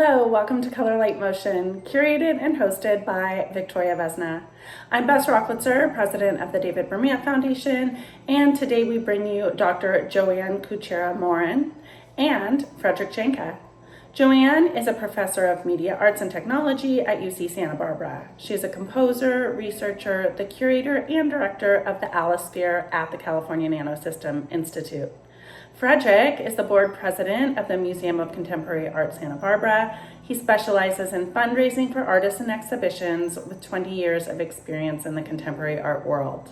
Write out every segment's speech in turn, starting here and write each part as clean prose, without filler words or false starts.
Hello, welcome to Color Light Motion, curated and hosted by Victoria Vesna. I'm Bess Rocklitzer, president of the David Bermant Foundation, and today we bring you Dr. JoAnne Kuchera Morin and Frederick Janka. JoAnne is a professor of media arts and technology at UC Santa Barbara. She is a composer, researcher, the curator, and director of the Alisphere at the California Nanosystem Institute. Frederick is the board president of the Museum of Contemporary Art Santa Barbara. He specializes in fundraising for artists and exhibitions with 20 years of experience in the contemporary art world.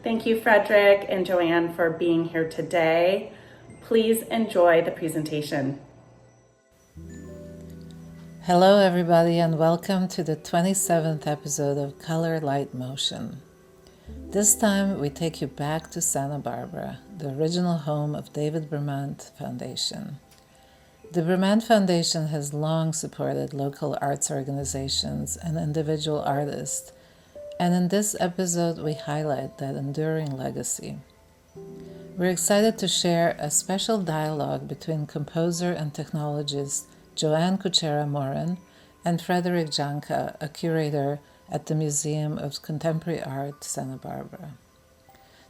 Thank you, Frederick and JoAnne, for being here today. Please enjoy the presentation. Hello, everybody, and welcome to the 27th episode of Color Light Motion. This time, we take you back to Santa Barbara, the original home of David Bermant Foundation. The Bermant Foundation has long supported local arts organizations and individual artists, and in this episode, we highlight that enduring legacy. We're excited to share a special dialogue between composer and technologist JoAnne Kuchera Morin and Frederick Janka, a curator at the Museum of Contemporary Art, Santa Barbara.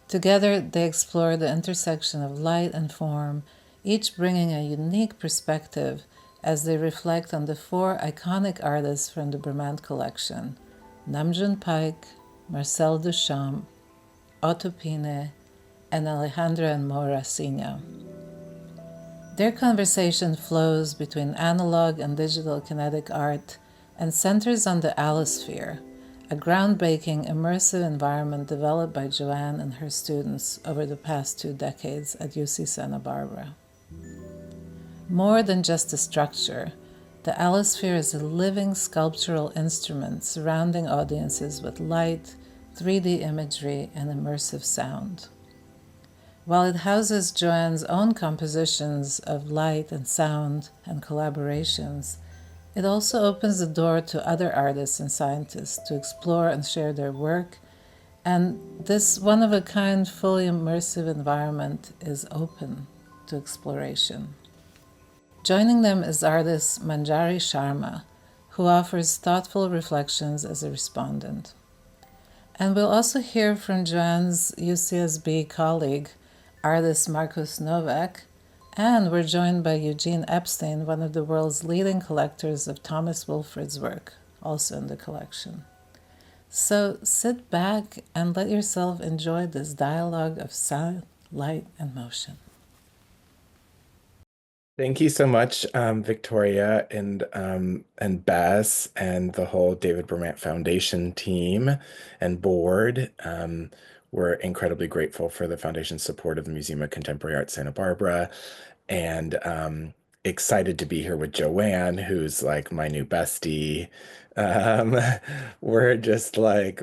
Together, they explore the intersection of light and form, each bringing a unique perspective as they reflect on the four iconic artists from the Bermant collection: Namjoon Pike, Marcel Duchamp, Otto Pine, and Alejandra and Maura Sina. Their conversation flows between analog and digital kinetic art and centers on the Alisphere, a groundbreaking immersive environment developed by JoAnne and her students over the past 2 decades at UC Santa Barbara. More than just a structure, the Alisphere is a living sculptural instrument surrounding audiences with light, 3D imagery, and immersive sound. While it houses JoAnne's own compositions of light and sound and collaborations, it also opens the door to other artists and scientists to explore and share their work, and this one-of-a-kind, fully immersive environment is open to exploration. Joining them is artist Manjari Sharma, who offers thoughtful reflections as a respondent. And we'll also hear from JoAnne's UCSB colleague, artist Markus Novak, and we're joined by Eugene Epstein, one of the world's leading collectors of Thomas Wilfred's work, also in the collection. So sit back and let yourself enjoy this dialogue of sound, light, and motion. Thank you so much, Victoria and Bess and the whole David Bermant Foundation team and board. We're incredibly grateful for the foundation's support of the Museum of Contemporary Art Santa Barbara, and excited to be here with JoAnne, who's like my new bestie. We're just like,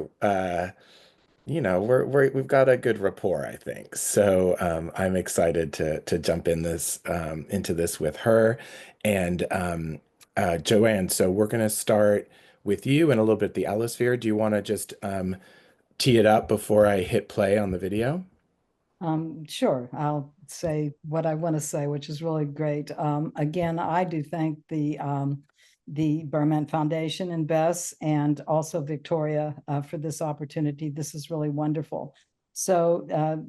we've got a good rapport, I think. So I'm excited to jump into this with her. And JoAnne, so we're going to start with you and a little bit the Alisphere. Do you want to just tee it up before I hit play on the video? Sure. I'll say what I want to say, which is really great. Again, I do thank the Bermant Foundation and Bess and also Victoria for this opportunity. This is really wonderful. So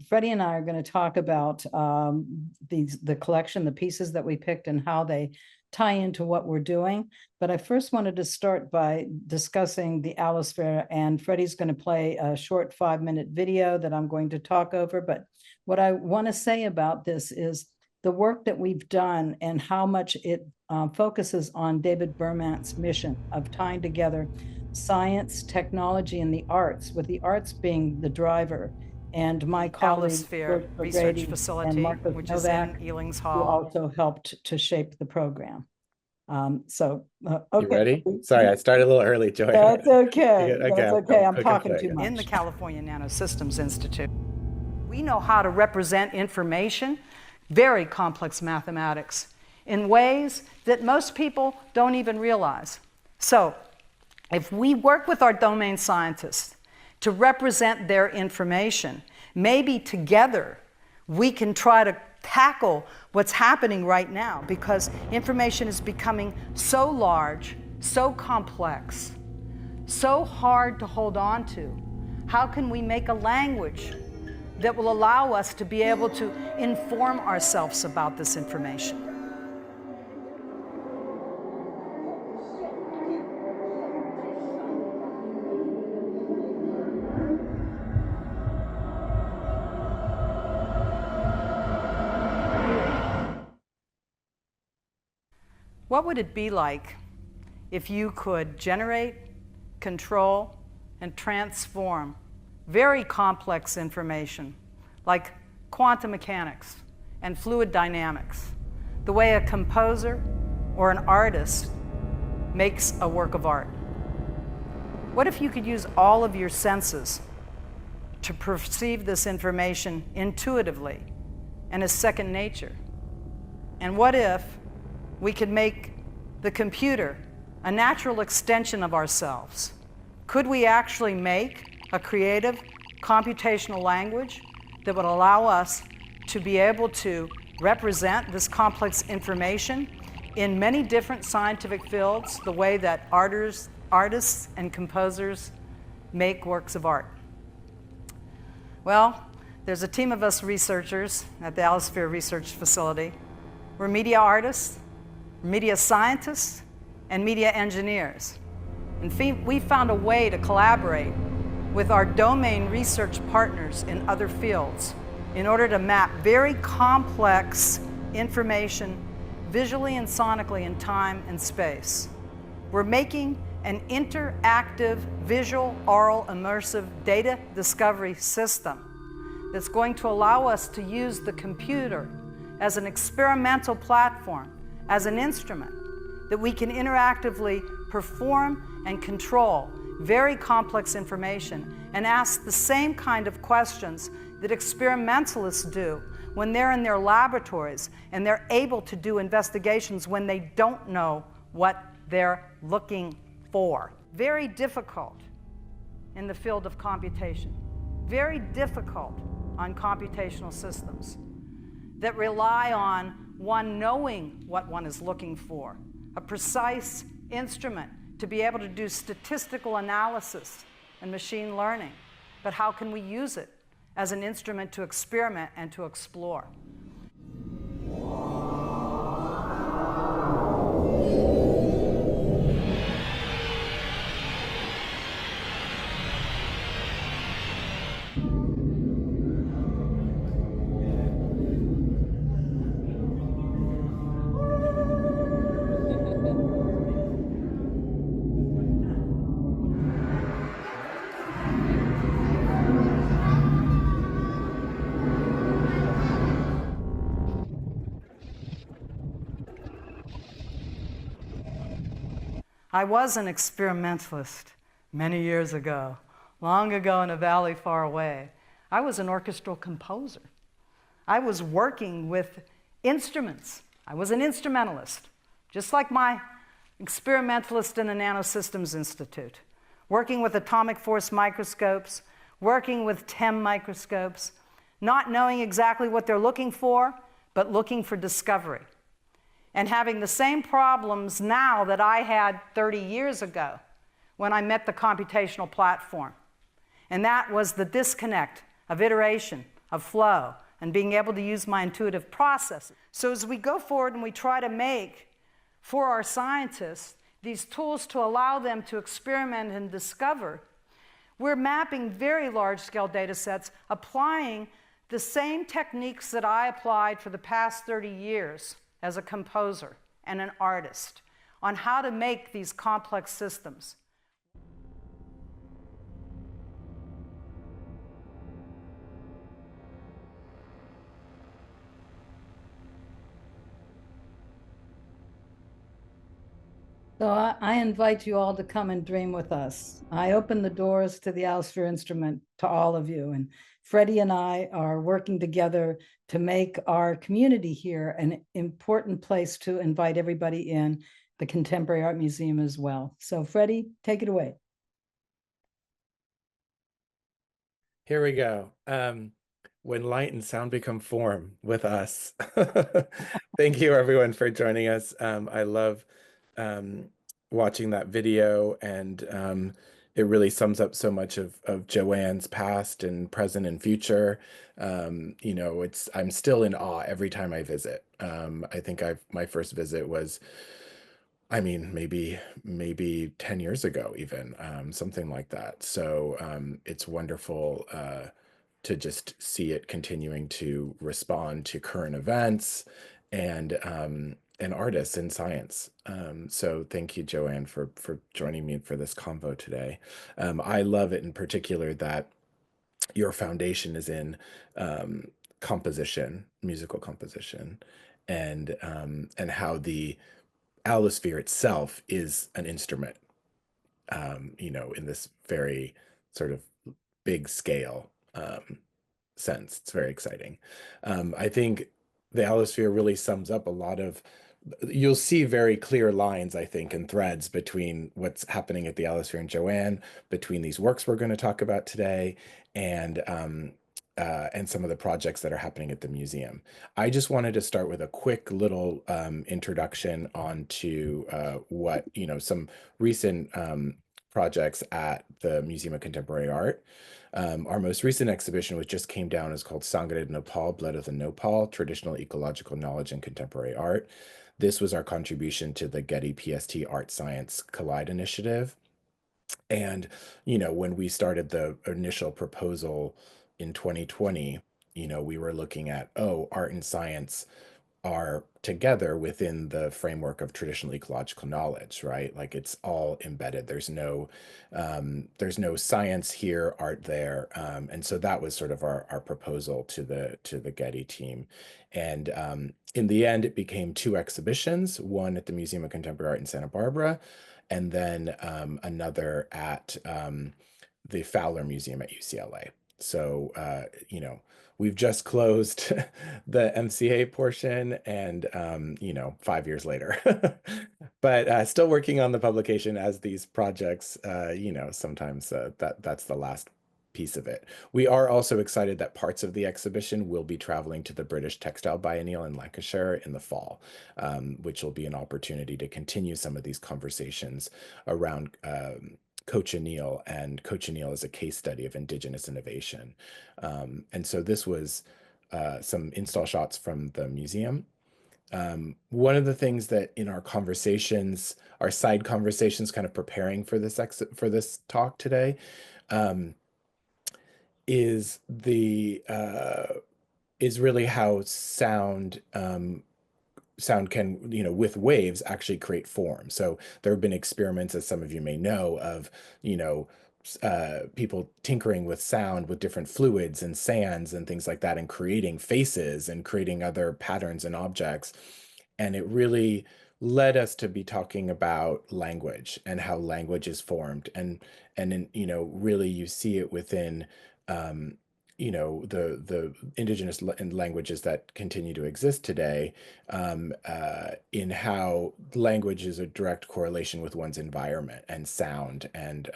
Freddie and I are going to talk about the collection, the pieces that we picked and how they tie into what we're doing. But I first wanted to start by discussing the Alisphere, and Freddie's going to play a short 5-minute video that I'm going to talk over. But what I want to say about this is the work that we've done and how much it focuses on David Bermant's mission of tying together science, technology, and the arts, with the arts being the driver. And my colleague, Alisphere Research Facility, which is in Ealing's Hall, who also helped to shape the program. Okay. You ready? Sorry, I started a little early, Joy. That's okay. Okay, That's okay. I'm okay, talking too much. in the California Nanosystems Institute. We know how to represent information, very complex mathematics, in ways that most people don't even realize. So if we work with our domain scientists to represent their information, maybe together we can try to tackle what's happening right now, because information is becoming so large, so complex, so hard to hold on to. How can we make a language that will allow us to be able to inform ourselves about this information? What would it be like if you could generate, control, and transform very complex information like quantum mechanics and fluid dynamics, the way a composer or an artist makes a work of art? What if you could use all of your senses to perceive this information intuitively and as second nature? And what if we could make the computer a natural extension of ourselves? Could we actually make a creative computational language that would allow us to be able to represent this complex information in many different scientific fields, the way that artists and composers make works of art? Well, there's a team of us researchers at the Alisphere Research Facility. We're media artists, media scientists, and media engineers. And we found a way to collaborate with our domain research partners in other fields in order to map very complex information visually and sonically in time and space. We're making an interactive, visual, oral, immersive data discovery system that's going to allow us to use the computer as an experimental platform, as an instrument that we can interactively perform and control very complex information and ask the same kind of questions that experimentalists do when they're in their laboratories and they're able to do investigations when they don't know what they're looking for. Very difficult in the field of computation. Very difficult on computational systems that rely on one knowing what one is looking for, a precise instrument to be able to do statistical analysis and machine learning. But how can we use it as an instrument to experiment and to explore? I was an experimentalist many years ago, long ago in a valley far away. I was an orchestral composer. I was working with instruments. I was an instrumentalist, just like my experimentalist in the Nanosystems Institute, working with atomic force microscopes, working with TEM microscopes, not knowing exactly what they're looking for, but looking for discovery. And having the same problems now that I had 30 years ago when I met the computational platform. And that was the disconnect of iteration, of flow, and being able to use my intuitive process. So as we go forward and we try to make, for our scientists, these tools to allow them to experiment and discover, we're mapping very large-scale data sets, applying the same techniques that I applied for the past 30 years as a composer and an artist on how to make these complex systems. So I invite you all to come and dream with us. I open the doors to the Alisphere Instrument to all of you. And Freddie and I are working together to make our community here an important place to invite everybody in, the Contemporary Art Museum as well. So Freddie, take it away. Here we go. when light and sound become form with us. Thank you, everyone, for joining us. I love watching that video, and it really sums up so much of JoAnne's past and present and future. I'm still in awe every time I visit. I think my first visit was, I mean, maybe 10 years ago, even something like that. So it's wonderful to just see it continuing to respond to current events and artists in science. So thank you, JoAnne, for joining me for this convo today. I love it in particular that your foundation is in composition, musical composition, and how the allosphere itself is an instrument, in this very sort of big scale sense. It's very exciting. I think the allosphere really sums up a lot of, you'll see very clear lines, I think, and threads between what's happening at the allosphere and JoAnne, between these works we're going to talk about today, and some of the projects that are happening at the museum. I just wanted to start with a quick little introduction onto some recent projects at the Museum of Contemporary Art. Our most recent exhibition, which just came down, is called Sangre de Nopal, Blood of the Nopal, Traditional Ecological Knowledge in Contemporary Art. This was our contribution to the Getty PST Art Science Collide Initiative. And, when we started the initial proposal in 2020, we were looking at, art and science are together within the framework of traditional ecological knowledge, right? Like it's all embedded. There's no science here, art there, and so that was sort of our proposal to the Getty team. And in the end, it became two exhibitions: one at the Museum of Contemporary Art in Santa Barbara, and then another at the Fowler Museum at UCLA. So, we've just closed the MCA portion, and 5 years later, but still working on the publication as these projects. Sometimes that's the last piece of it. We are also excited that parts of the exhibition will be traveling to the British Textile Biennial in Lancashire in the fall, which will be an opportunity to continue some of these conversations around cochineal, and cochineal is a case study of Indigenous innovation. And so this was some install shots from the museum. One of the things that in our conversations, our side conversations, kind of preparing for this talk today, is really how sound can, with waves, actually create form. So there have been experiments, as some of you may know, of, people tinkering with sound with different fluids and sands and things like that, and creating faces and creating other patterns and objects. And it really led us to be talking about language and how language is formed. And really you see it within, the indigenous languages that continue to exist today, in how language is a direct correlation with one's environment and sound, and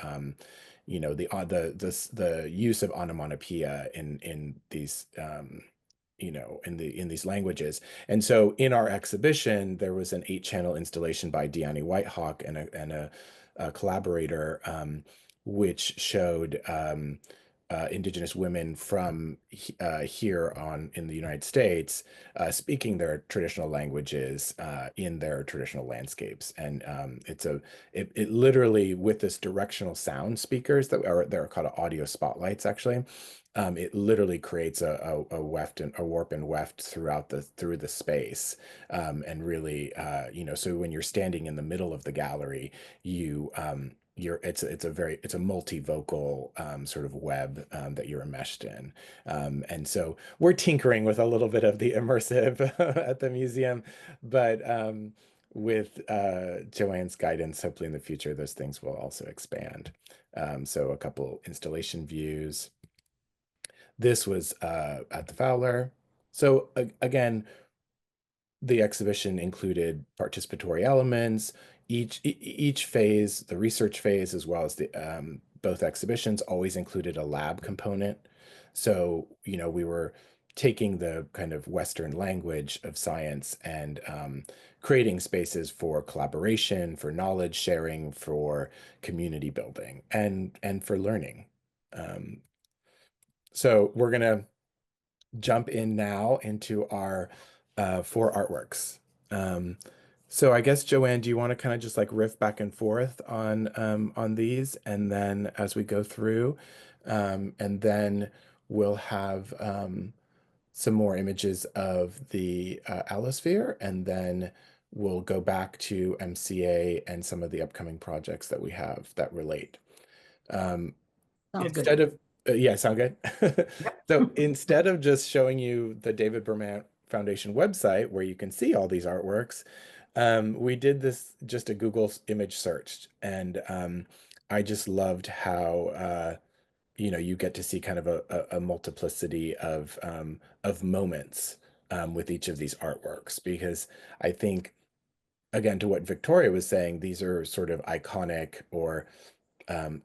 the use of onomatopoeia in these in these languages. And so in our exhibition, there was an 8-channel installation by Deanne Whitehawk and a collaborator, which showed Indigenous women from here on in the United States speaking their traditional languages in their traditional landscapes. And it literally, with this directional sound speakers they're called audio spotlights, actually. It literally creates a warp and weft through the space, and really, so when you're standing in the middle of the gallery, it's a multivocal sort of web that you're enmeshed in, and so we're tinkering with a little bit of the immersive at the museum, but with JoAnne's guidance, hopefully in the future those things will also expand. So a couple installation views. This was at the Fowler. So again, the exhibition included participatory elements. Each phase, the research phase as well as the both exhibitions, always included a lab component. So, we were taking the kind of Western language of science and creating spaces for collaboration, for knowledge sharing, for community building, and for learning. So we're gonna jump in now into our 4 artworks. Um, so I guess JoAnne, do you want to kind of just like riff back and forth on these, and then as we go through, and then we'll have some more images of the allosphere, and then we'll go back to MCA and some of the upcoming projects that we have that relate. Um, Sounds good. Instead of, yeah, sound good? Yep. So instead of just showing you the David Berman Foundation website where you can see all these artworks, we did this just a Google image search, and I just loved how you get to see kind of a multiplicity of moments with each of these artworks, because I think, again, to what Victoria was saying, these are sort of iconic or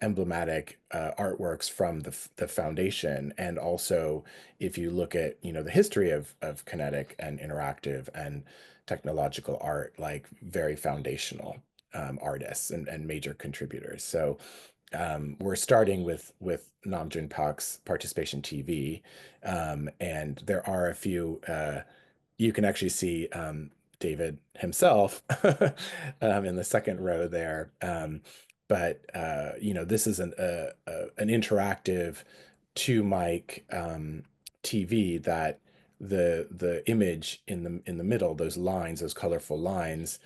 emblematic artworks from the foundation. And also, if you look at the history of kinetic and interactive and technological art, like very foundational artists and major contributors. So we're starting with Namjoon Park's Participation TV, and there are a few. You can actually see David himself in the second row there. But this is an interactive 2 mic TV that the image in the middle, those lines, those colorful lines,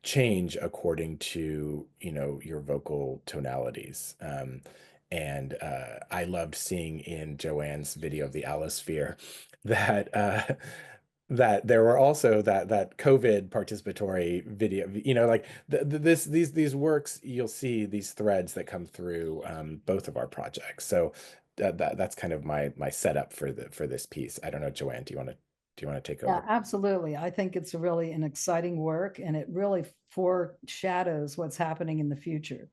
change according to your vocal tonalities. And I loved seeing in JoAnne's video of the allosphere that that there were also that COVID participatory video, like these works, you'll see these threads that come through both of our projects. So that's kind of my setup for this piece. I don't know, JoAnne, do you want to take Yeah, over? absolutely. I think it's really an exciting work, and it really foreshadows what's happening in the future.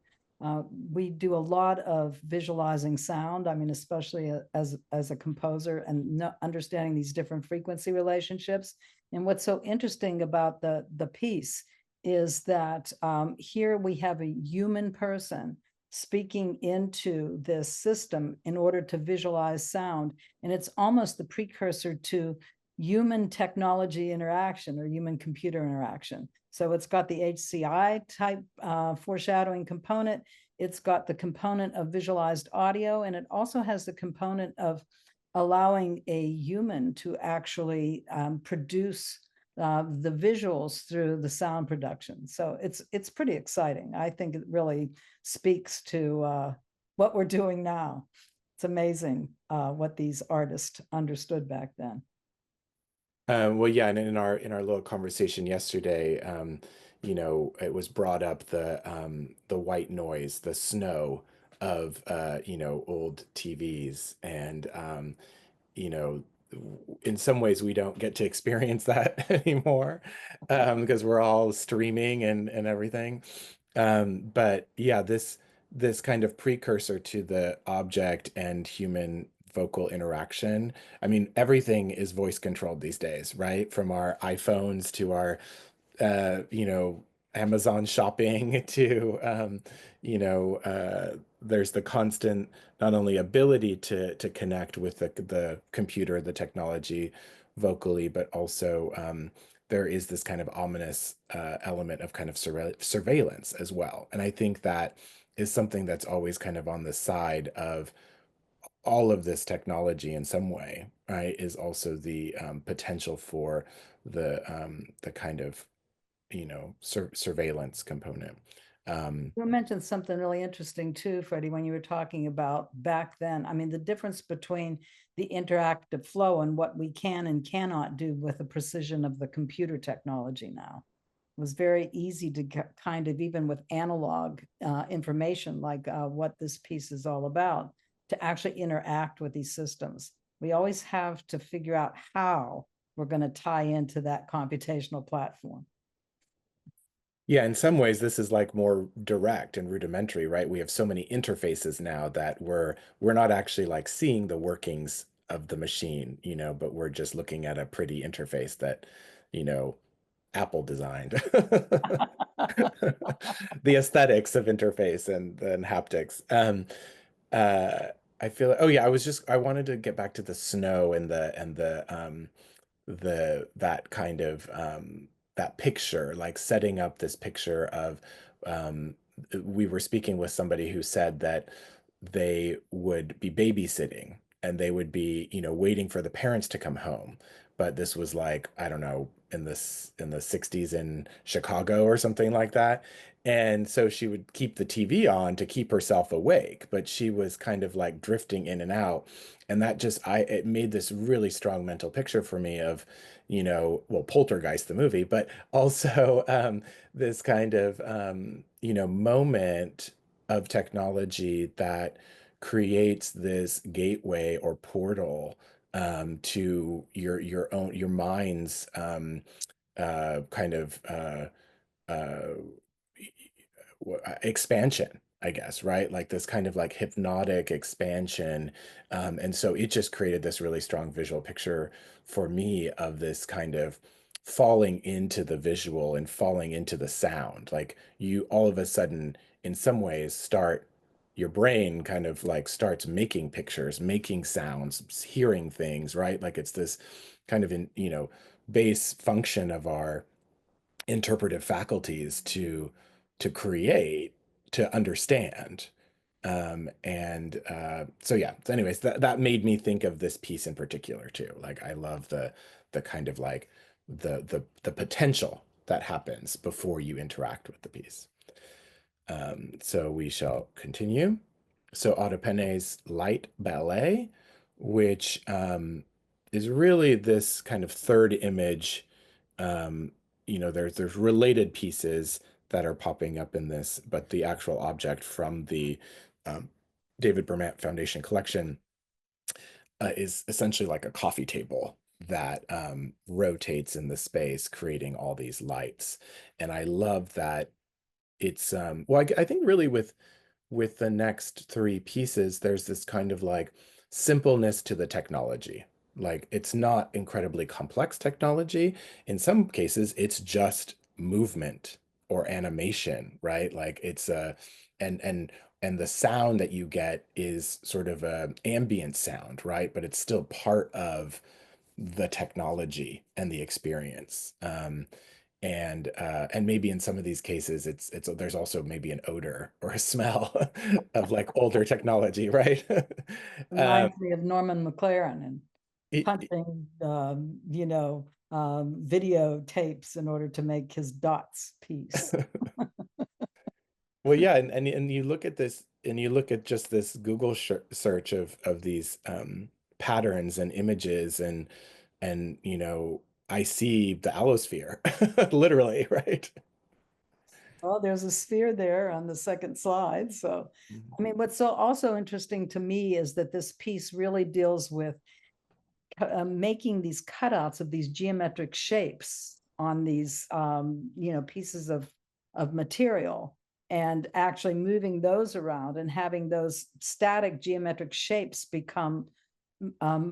We do a lot of visualizing sound. I mean, especially as a composer, and understanding these different frequency relationships. And what's so interesting about the piece is that here we have a human person speaking into this system in order to visualize sound, and it's almost the precursor to human technology interaction or human computer interaction. So it's got the HCI type foreshadowing component. It's got the component of visualized audio, and it also has the component of allowing a human to actually produce the visuals through the sound production. So it's pretty exciting. I think it really speaks to what we're doing now. It's amazing what these artists understood back then. Well, yeah, and in our little conversation yesterday, it was brought up the white noise, the snow of old TVs, and in some ways we don't get to experience that anymore because we're all streaming and everything. But yeah, this kind of precursor to the object and human vocal interaction. I mean, everything is voice controlled these days, right? From our iPhones to our Amazon shopping to there's the constant not only ability to connect with the computer, the technology vocally, but also there is this kind of ominous element of kind of surveillance as well. And I think that is something that's always kind of on the side of all of this technology in some way, right? Is also the potential for the kind of surveillance component. You mentioned something really interesting too, Freddie, when you were talking about back then. I mean, the difference between the interactive flow and what we can and cannot do with the precision of the computer technology now. It was very easy to kind of, even with analog information, like what this piece is all about, to actually interact with these systems. We always have to figure out how we're going to tie into that computational platform. Yeah, in some ways, this is like more direct and rudimentary, right? We have so many interfaces now that we're not actually like seeing the workings of the machine, but we're just looking at a pretty interface that, you know, Apple designed. The aesthetics of interface and haptics. Uh, I feel, oh yeah, I wanted to get back to the snow and that kind of that picture, like setting up this picture of um, we were speaking with somebody who said that they would be babysitting and they would be, waiting for the parents to come home. But this was like, I don't know, in the 60s in Chicago or something like that. And so she would keep the TV on to keep herself awake, but she was kind of like drifting in and out. And that just it made this really strong mental picture for me of, well, Poltergeist the movie, but also this kind of moment of technology that creates this gateway or portal to your mind's kind of uh, expansion, I guess, right? Like this kind of like hypnotic expansion. And so it just created this really strong visual picture for me of this kind of falling into the visual and falling into the sound. Like you all of a sudden, in some ways, your brain kind of like starts making pictures, making sounds, hearing things, right? Like it's this kind of base function of our interpretive faculties to create, to understand. And so yeah. So anyways, that made me think of this piece in particular too. Like I love the kind of like the potential that happens before you interact with the piece. So we shall continue. So Autopene's Light Ballet, which is really this kind of third image. Um, there's related pieces that are popping up in this, but the actual object from the um, David Bermant Foundation collection is essentially like a coffee table that rotates in the space, creating all these lights. And I love that it's well, I think really with the next three pieces, there's this kind of like simpleness to the technology. Like it's not incredibly complex technology. In some cases, it's just movement or animation, right? Like it's and the sound that you get is sort of a ambient sound, right? But it's still part of the technology and the experience. And maybe in some of these cases it's there's also maybe an odor or a smell of like older technology, right? um Reminds me of Norman McLaren and it, punching, videotapes in order to make his dots piece. well, yeah, and you look at this and you look at just this Google search of these patterns and images and I see the allosphere literally, right? Well, there's a sphere there on the second slide. So, I mean, what's so also interesting to me is that this piece really deals with making these cutouts of these geometric shapes on these, pieces of material and actually moving those around and having those static geometric shapes become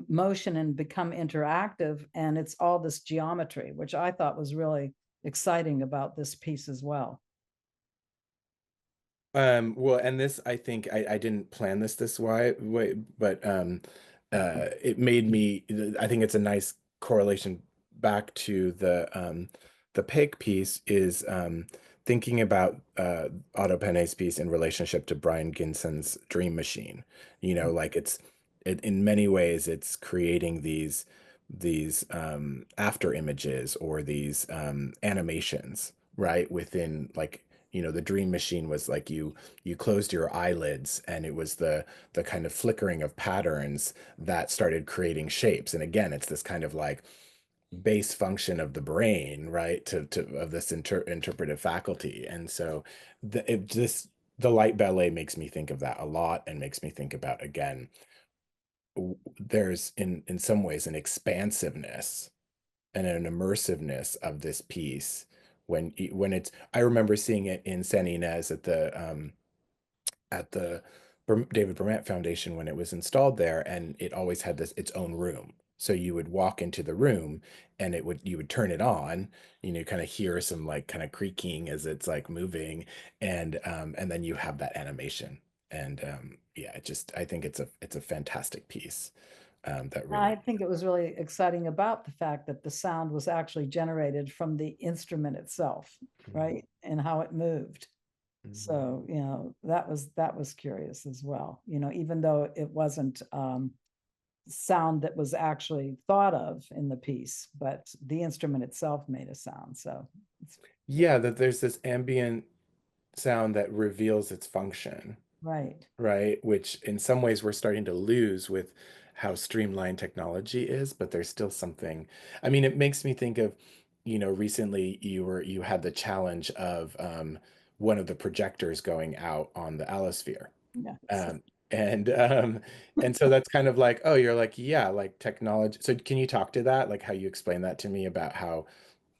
motion and become interactive. And it's all this geometry, which I thought was really exciting about this piece as well. Well, and this, I think I didn't plan this way, but it made me, I think it's a nice correlation back to the pig piece is thinking about Otto Penne's piece in relationship to Brian Ginson's Dream Machine. Like in many ways, it's creating these after images or these animations, right? Within like the Dream Machine was like you closed your eyelids and it was the kind of flickering of patterns that started creating shapes. And again, it's this kind of like base function of the brain, right? To of this interpretive faculty. And so the light ballet makes me think of that a lot and makes me think about again, there's in some ways an expansiveness and an immersiveness of this piece when it's, I remember seeing it in San Ynez at the David Burnett Foundation when it was installed there, and it always had its own room. So you would walk into the room and you would turn it on, kind of hear some like kind of creaking as it's like moving, and then you have that animation. And yeah, I think it's a fantastic piece. That I really. think it was really exciting about the fact that the sound was actually generated from the instrument itself, right? And how it moved. So, that was curious as well, even though it wasn't sound that was actually thought of in the piece, but the instrument itself made a sound. So Yeah, that there's this ambient sound that reveals its function. right. Right? Which in some ways we're starting to lose with how streamlined technology is, but there's still something. I mean, it makes me think of, recently you had the challenge of one of the projectors going out on the Allosphere. Yeah. Um, and and so that's kind of like, oh, you're like, yeah, like technology. So can you talk to that? Like how you explain that to me about how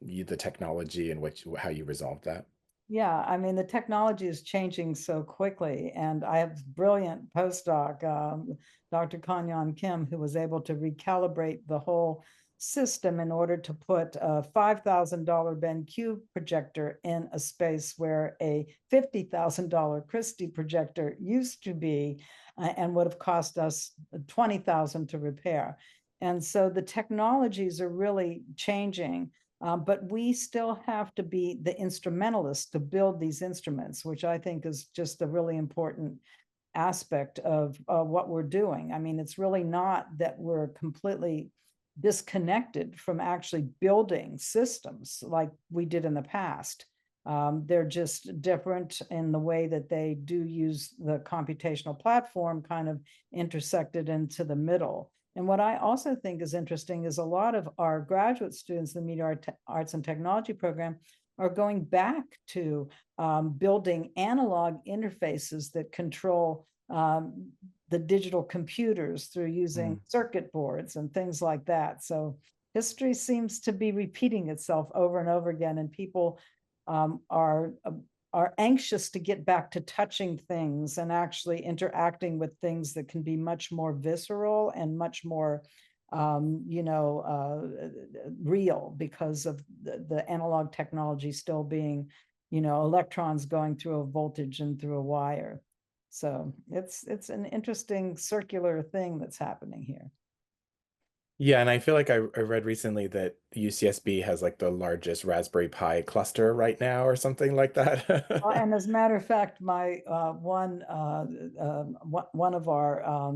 the technology and how you resolve that? Yeah, I mean, the technology is changing so quickly, and I have brilliant postdoc, Dr. Kanyan Kim, who was able to recalibrate the whole system in order to put a $5,000 BenQ projector in a space where a $50,000 Christie projector used to be, and would have cost us $20,000 to repair. And so the technologies are really changing. But we still have to be the instrumentalists to build these instruments, which I think is just a really important aspect of what we're doing. I mean, it's really not that we're completely disconnected from actually building systems like we did in the past. They're just different in the way that they do use the computational platform kind of intersected into the middle. And what I also think is interesting is a lot of our graduate students in the Media Arts and Technology program are going back to building analog interfaces that control the digital computers through using circuit boards and things like that. So history seems to be repeating itself over and over again, and people are anxious to get back to touching things and actually interacting with things that can be much more visceral and much more real, because of the analog technology still being, electrons going through a voltage and through a wire. So it's an interesting circular thing that's happening here. Yeah, and I feel like I read recently that UCSB has like the largest Raspberry Pi cluster right now or something like that. And as a matter of fact, my one of our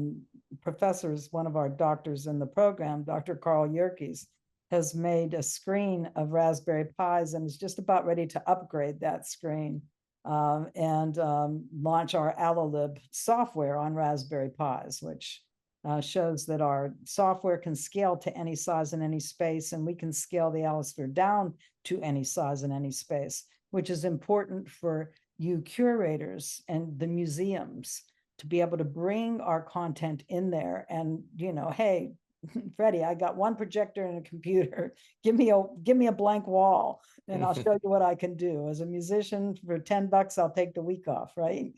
professors, one of our doctors in the program, Dr. Carl Yerkes, has made a screen of Raspberry Pis and is just about ready to upgrade that screen and launch our AlloLib software on Raspberry Pis, which shows that our software can scale to any size in any space, and we can scale the Allosphere down to any size in any space, which is important for you curators and the museums to be able to bring our content in there and, hey, Freddie, I got one projector and a computer. Give me a blank wall and I'll show you what I can do. As a musician, for $10, I'll take the week off, right?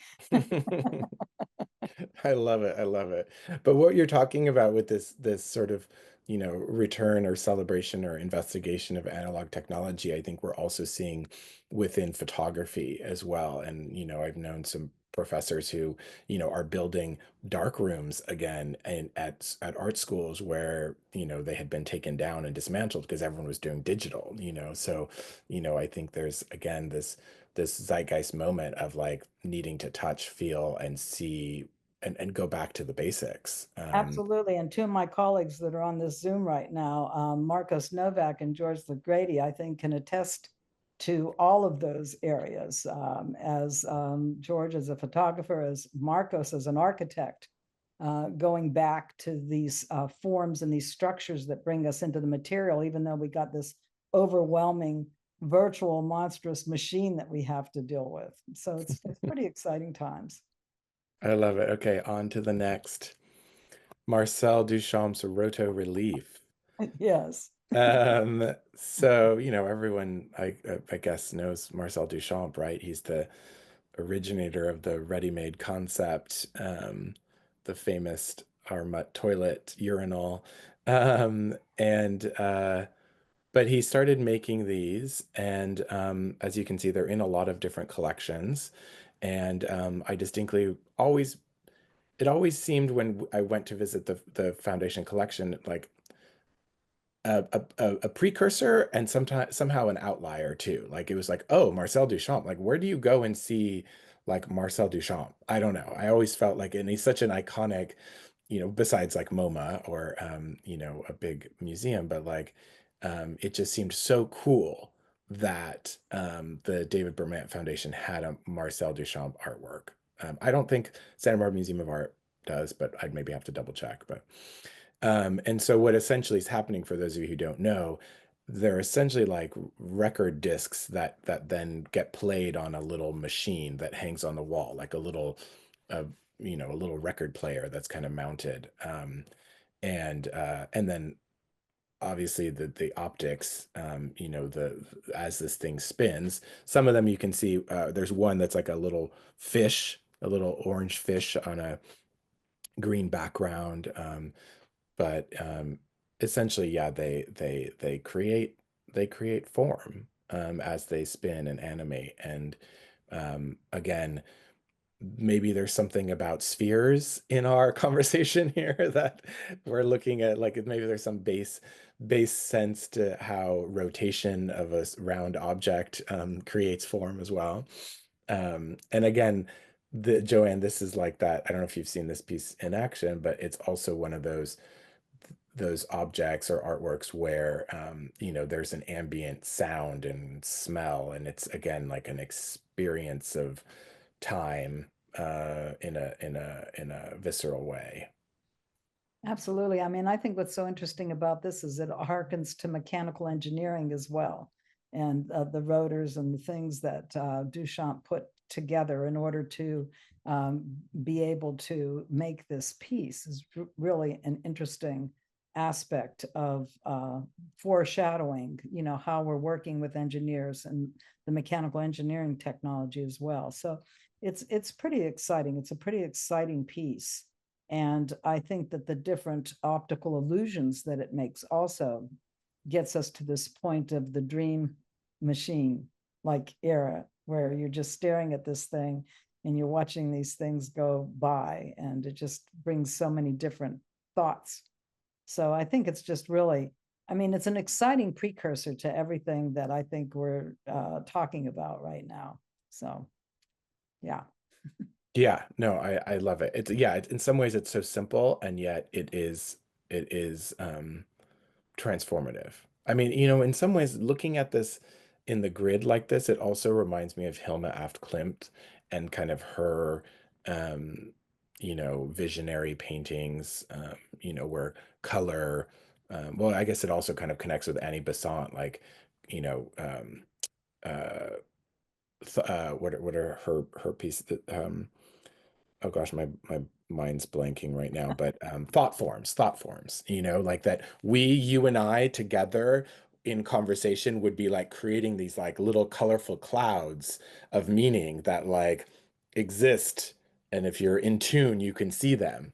I love it. I love it. But what you're talking about with this sort of, return or celebration or investigation of analog technology, I think we're also seeing within photography as well. And, I've known some professors who, are building dark rooms again and at art schools where, they had been taken down and dismantled because everyone was doing digital, So, I think there's again this zeitgeist moment of like needing to touch, feel, and see and go back to the basics. Absolutely. And two of my colleagues that are on this Zoom right now, Marcos Novak and George LaGrady, I think can attest to all of those areas, as George as a photographer, as Marcos as an architect, going back to these forms and these structures that bring us into the material, even though we got this overwhelming virtual monstrous machine that we have to deal with. So it's pretty exciting times. I love it. Okay, on to the next. Marcel Duchamp's roto relief. Yes. So, everyone, I guess, knows Marcel Duchamp, right? He's the originator of the ready-made concept, the famous Armut toilet urinal. And but he started making these, and as you can see, they're in a lot of different collections. And I distinctly always, it always seemed when I went to visit the foundation collection, like a precursor and sometimes somehow an outlier too. Like it was like, oh, Marcel Duchamp. Like, where do you go and see like Marcel Duchamp? I don't know. I always felt like, and he's such an iconic, besides like MoMA or a big museum, but like it just seemed so cool that the David Bermant Foundation had a Marcel Duchamp artwork. I don't think Santa Barbara Museum of Art does, but I'd maybe have to double check. But and so what essentially is happening, for those of you who don't know, they're essentially like record discs that then get played on a little machine that hangs on the wall, like uh, a little record player that's kind of mounted. And then obviously the optics, the as this thing spins, some of them you can see. There's one that's like a little fish, a little orange fish on a green background. But essentially, yeah, they create form as they spin and animate. And again, maybe there's something about spheres in our conversation here that we're looking at, like maybe there's some base sense to how rotation of a round object creates form as well. And again, JoAnne, this is like that. I don't know if you've seen this piece in action, but it's also one of those objects or artworks where there's an ambient sound and smell, and it's again like an experience of time in a visceral way. Absolutely. I mean, I think what's so interesting about this is it harkens to mechanical engineering as well, and the rotors and the things that Duchamp put together in order to be able to make this piece is really an interesting aspect of foreshadowing, how we're working with engineers and the mechanical engineering technology as well. So it's pretty exciting. It's a pretty exciting piece. And I think that the different optical illusions that it makes also gets us to this point of the dream machine like era, where you're just staring at this thing and you're watching these things go by, and it just brings so many different thoughts. So I think it's just really, I mean, it's an exciting precursor to everything that I think we're talking about right now. So, yeah. Yeah, no, I love it. In some ways it's so simple, and yet it is transformative. I mean, in some ways, looking at this in the grid like this, it also reminds me of Hilma Aft Klimt and kind of her, visionary paintings, where color, well, I guess it also kind of connects with Annie Besant, like, you know, what are her pieces that, oh gosh, my mind's blanking right now, but thought forms, like that you and I together in conversation would be like creating these like little colorful clouds of meaning that like exist. And if you're in tune, you can see them,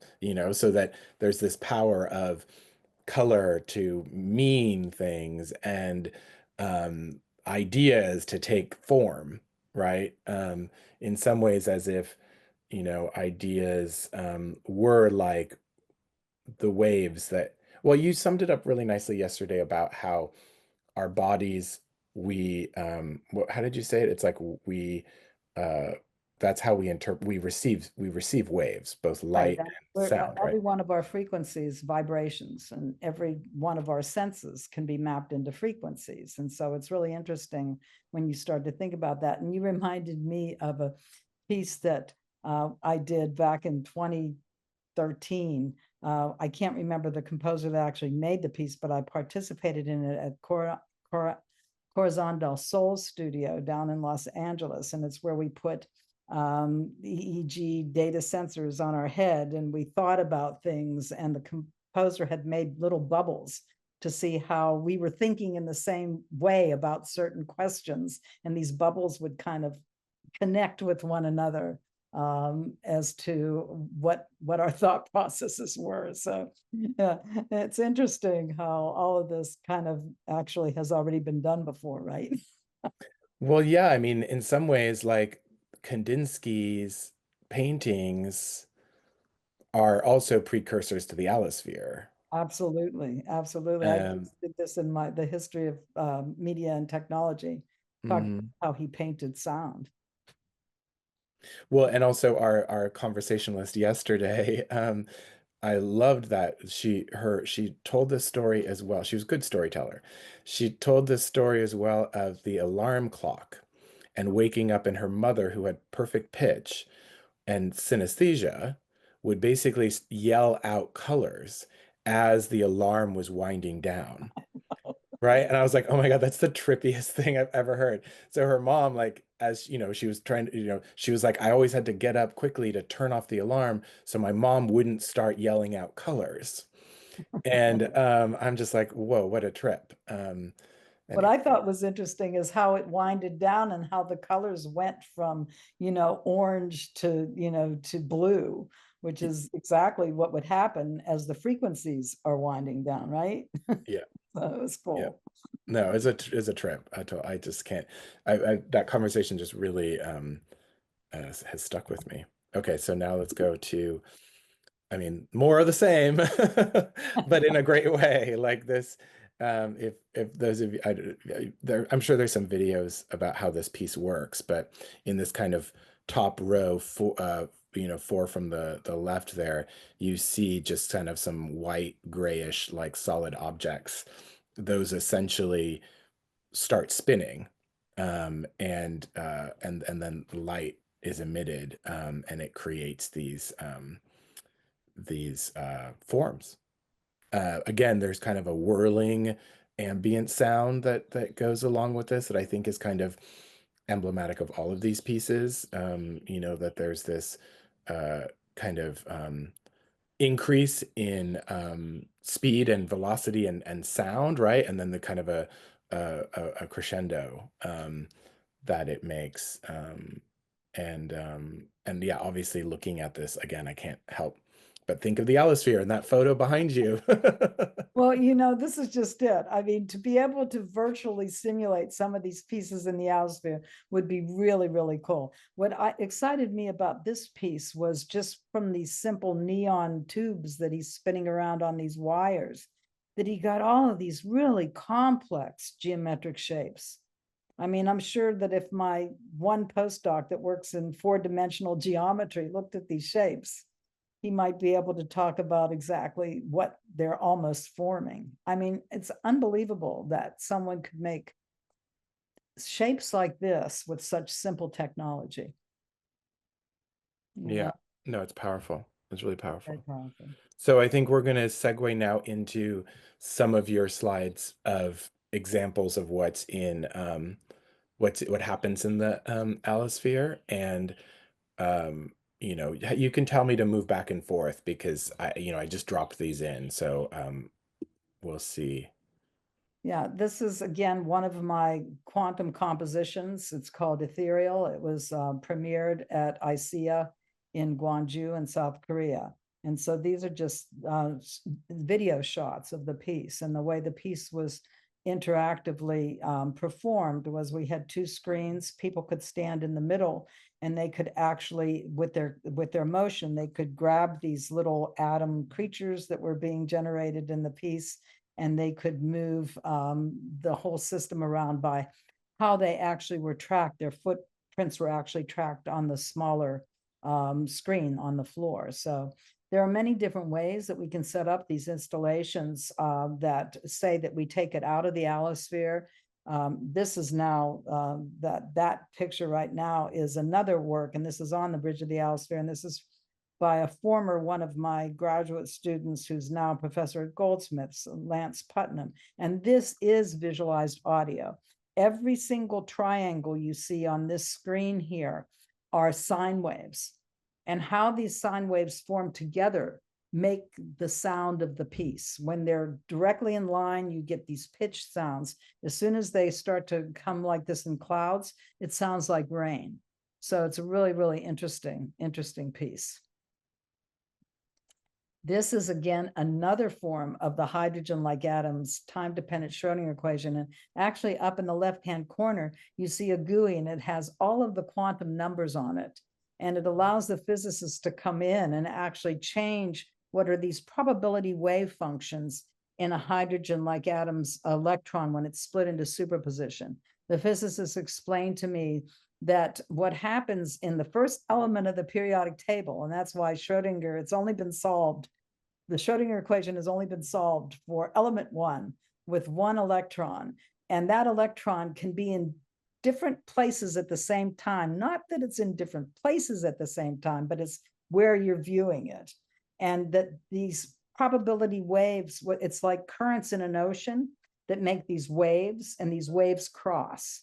so that there's this power of color to mean things and ideas to take form, right? In some ways, as if ideas were like the waves that, well, you summed it up really nicely yesterday about how our bodies, how did you say it? It's like uh, that's how we receive waves, both Right. light That and sound, right? every one of our frequencies, vibrations, and every one of our senses can be mapped into frequencies. And so it's really interesting when you start to think about that. And you reminded me of a piece that I did back in 2013. I can't remember the composer that actually made the piece, but I participated in it at Corazon del Sol studio down in Los Angeles. And it's where we put EEG data sensors on our head, and we thought about things, and the composer had made little bubbles to see how we were thinking in the same way about certain questions, and these bubbles would kind of connect with one another as to what our thought processes were. So yeah, it's interesting how all of this kind of actually has already been done before, right? Well, yeah, I mean, in some ways, like Kandinsky's paintings are also precursors to the allosphere. Absolutely, absolutely. I Um, did this in the history of media and technology, talking mhm. about how he painted sound. Well, and also our conversationalist yesterday, I loved that she told this story as well. She was a good storyteller. She told this story as well of the alarm clock and waking up, and her mother, who had perfect pitch and synesthesia, would basically yell out colors as the alarm was winding down. Right. And I was like, oh my God, that's the trippiest thing I've ever heard. So her mom, like, as you know, she was trying to, she was like, I always had to get up quickly to turn off the alarm so my mom wouldn't start yelling out colors. And I'm just like, whoa, what a trip. What And I thought was interesting is how it winded down and how the colors went from, orange to, to blue, which is exactly what would happen as the frequencies are winding down, right? yeah, So it was yeah. cool. No, it's a trip. I just can't. That conversation just really has stuck with me. Okay, so now let's go to, I mean, more of the same, but in a great way. Like this, if those of you, I'm sure there's some videos about how this piece works, but in this kind of top row, four from the left there, you see just kind of some white, grayish, like solid objects. Those essentially start spinning, and then light is emitted, and it creates these forms. Again, there's kind of a whirling ambient sound that goes along with this that I think is kind of emblematic of all of these pieces. That there's this kind of increase in speed and velocity and sound, right? And then the kind of a crescendo that it makes. And yeah, obviously looking at this again, I can't help but think of the Allosphere and that photo behind you. Well, this is just it. I mean, to be able to virtually simulate some of these pieces in the atmosphere would be really, really cool. What excited me about this piece was just from these simple neon tubes that he's spinning around on these wires, that he got all of these really complex geometric shapes. I mean, I'm sure that if my one postdoc that works in 4-dimensional geometry looked at these shapes, he might be able to talk about exactly what they're almost forming. I mean, it's unbelievable that someone could make shapes like this with such simple technology. Yeah, no, it's powerful. It's really Very powerful. powerful. So I think we're going to segue now into some of your slides of examples of what's in what happens in the allosphere. And you can tell me to move back and forth because I just dropped these in, so we'll see. Yeah, this is again one of my quantum compositions. It's called Ethereal. It was premiered at ICEA in Gwangju in South Korea. And so these are just video shots of the piece. And the way the piece was interactively performed was we had 2 screens. People could stand in the middle, and they could actually, with their motion, they could grab these little atom creatures that were being generated in the piece, and they could move the whole system around by how they actually were tracked. Their footprints were actually tracked on the smaller screen on the floor. So there are many different ways that we can set up these installations that say that we take it out of the allosphere. This is now, that picture right now is another work, and this is on the bridge of the allosphere, and this is by a former one of my graduate students who's now a professor at Goldsmiths, Lance Putnam. And this is visualized audio. Every single triangle you see on this screen here are sine waves. And how these sine waves form together make the sound of the piece. When they're directly in line, you get these pitched sounds. As soon as they start to come like this in clouds, it sounds like rain. So it's a really, really interesting piece. This is, again, another form of the hydrogen-like atoms time-dependent Schrodinger equation. And actually up in the left-hand corner, you see a GUI, and it has all of the quantum numbers on it. And it allows the physicists to come in and actually change what are these probability wave functions in a hydrogen-like atoms electron when it's split into superposition. The physicists explained to me that what happens in the first element of the periodic table, and that's why Schrodinger, it's only been solved, the Schrodinger equation has only been solved for element 1 with 1 electron, and that electron can be in different places at the same time. Not that it's in different places at the same time, but it's where you're viewing it. And that these probability waves, it's like currents in an ocean that make these waves, and these waves cross.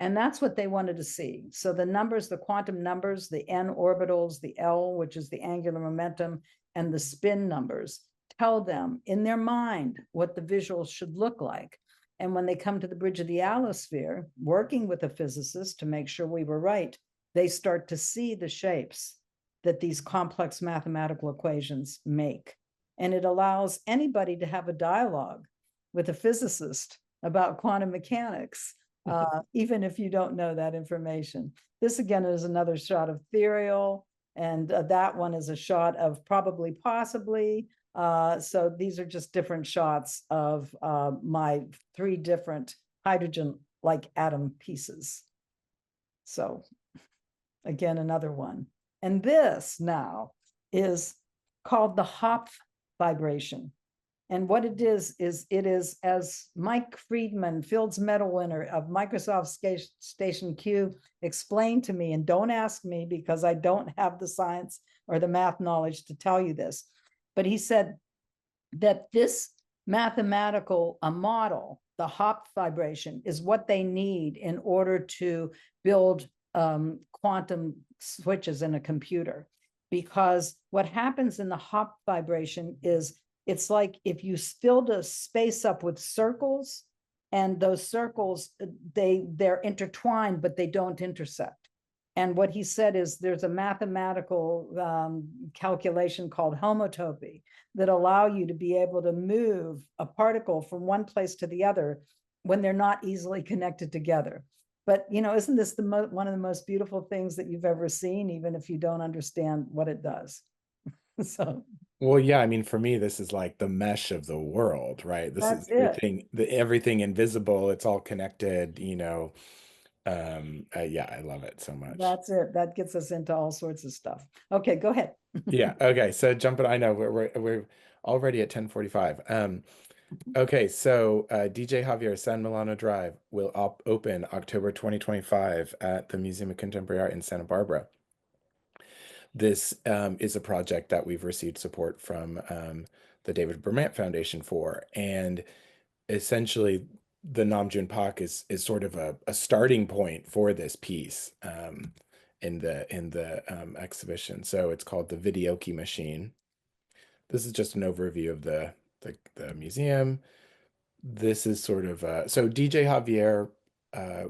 And that's what they wanted to see. So the numbers, the quantum numbers, the n orbitals, the L, which is the angular momentum, and the spin numbers tell them in their mind what the visuals should look like. And when they come to the bridge of the allosphere, working with a physicist to make sure we were right, they start to see the shapes that these complex mathematical equations make. And it allows anybody to have a dialogue with a physicist about quantum mechanics. Even if you don't know that information. This again is another shot of ethereal, and that one is a shot of probably, possibly. So these are just different shots of my 3 different hydrogen-like atom pieces. So again, another one. And this now is called the Hopf vibration. And what it is it is, as Mike Friedman, Fields Medal winner of Microsoft Station Q, explained to me, and don't ask me because I don't have the science or the math knowledge to tell you this, but he said that this mathematical model, the Hopf vibration, is what they need in order to build quantum switches in a computer. Because what happens in the Hopf vibration is, it's like if you filled a space up with circles, and those circles, they're intertwined, but they don't intersect. And what he said is there's a mathematical calculation called homotopy that allow you to be able to move a particle from one place to the other when they're not easily connected together. But, you know, isn't this one of the most beautiful things that you've ever seen, even if you don't understand what it does? So. Well, yeah, I mean, for me, this is like the mesh of the world, right? This is That's it. everything invisible. It's all connected, you know. Yeah, I love it so much. That's it. That gets us into all sorts of stuff. Okay, go ahead. Yeah. Okay. So jumping, I know we're already at 10:45. Okay. So DJ Javier San Milano Drive will open October 2025 at the Museum of Contemporary Art in Santa Barbara. This is a project that we've received support from the David Bermant Foundation for, and essentially the Nam June Pak is sort of a starting point for this piece in the exhibition. So it's called the Videoke Machine. This is just an overview of the museum. This is sort of so DJ Javier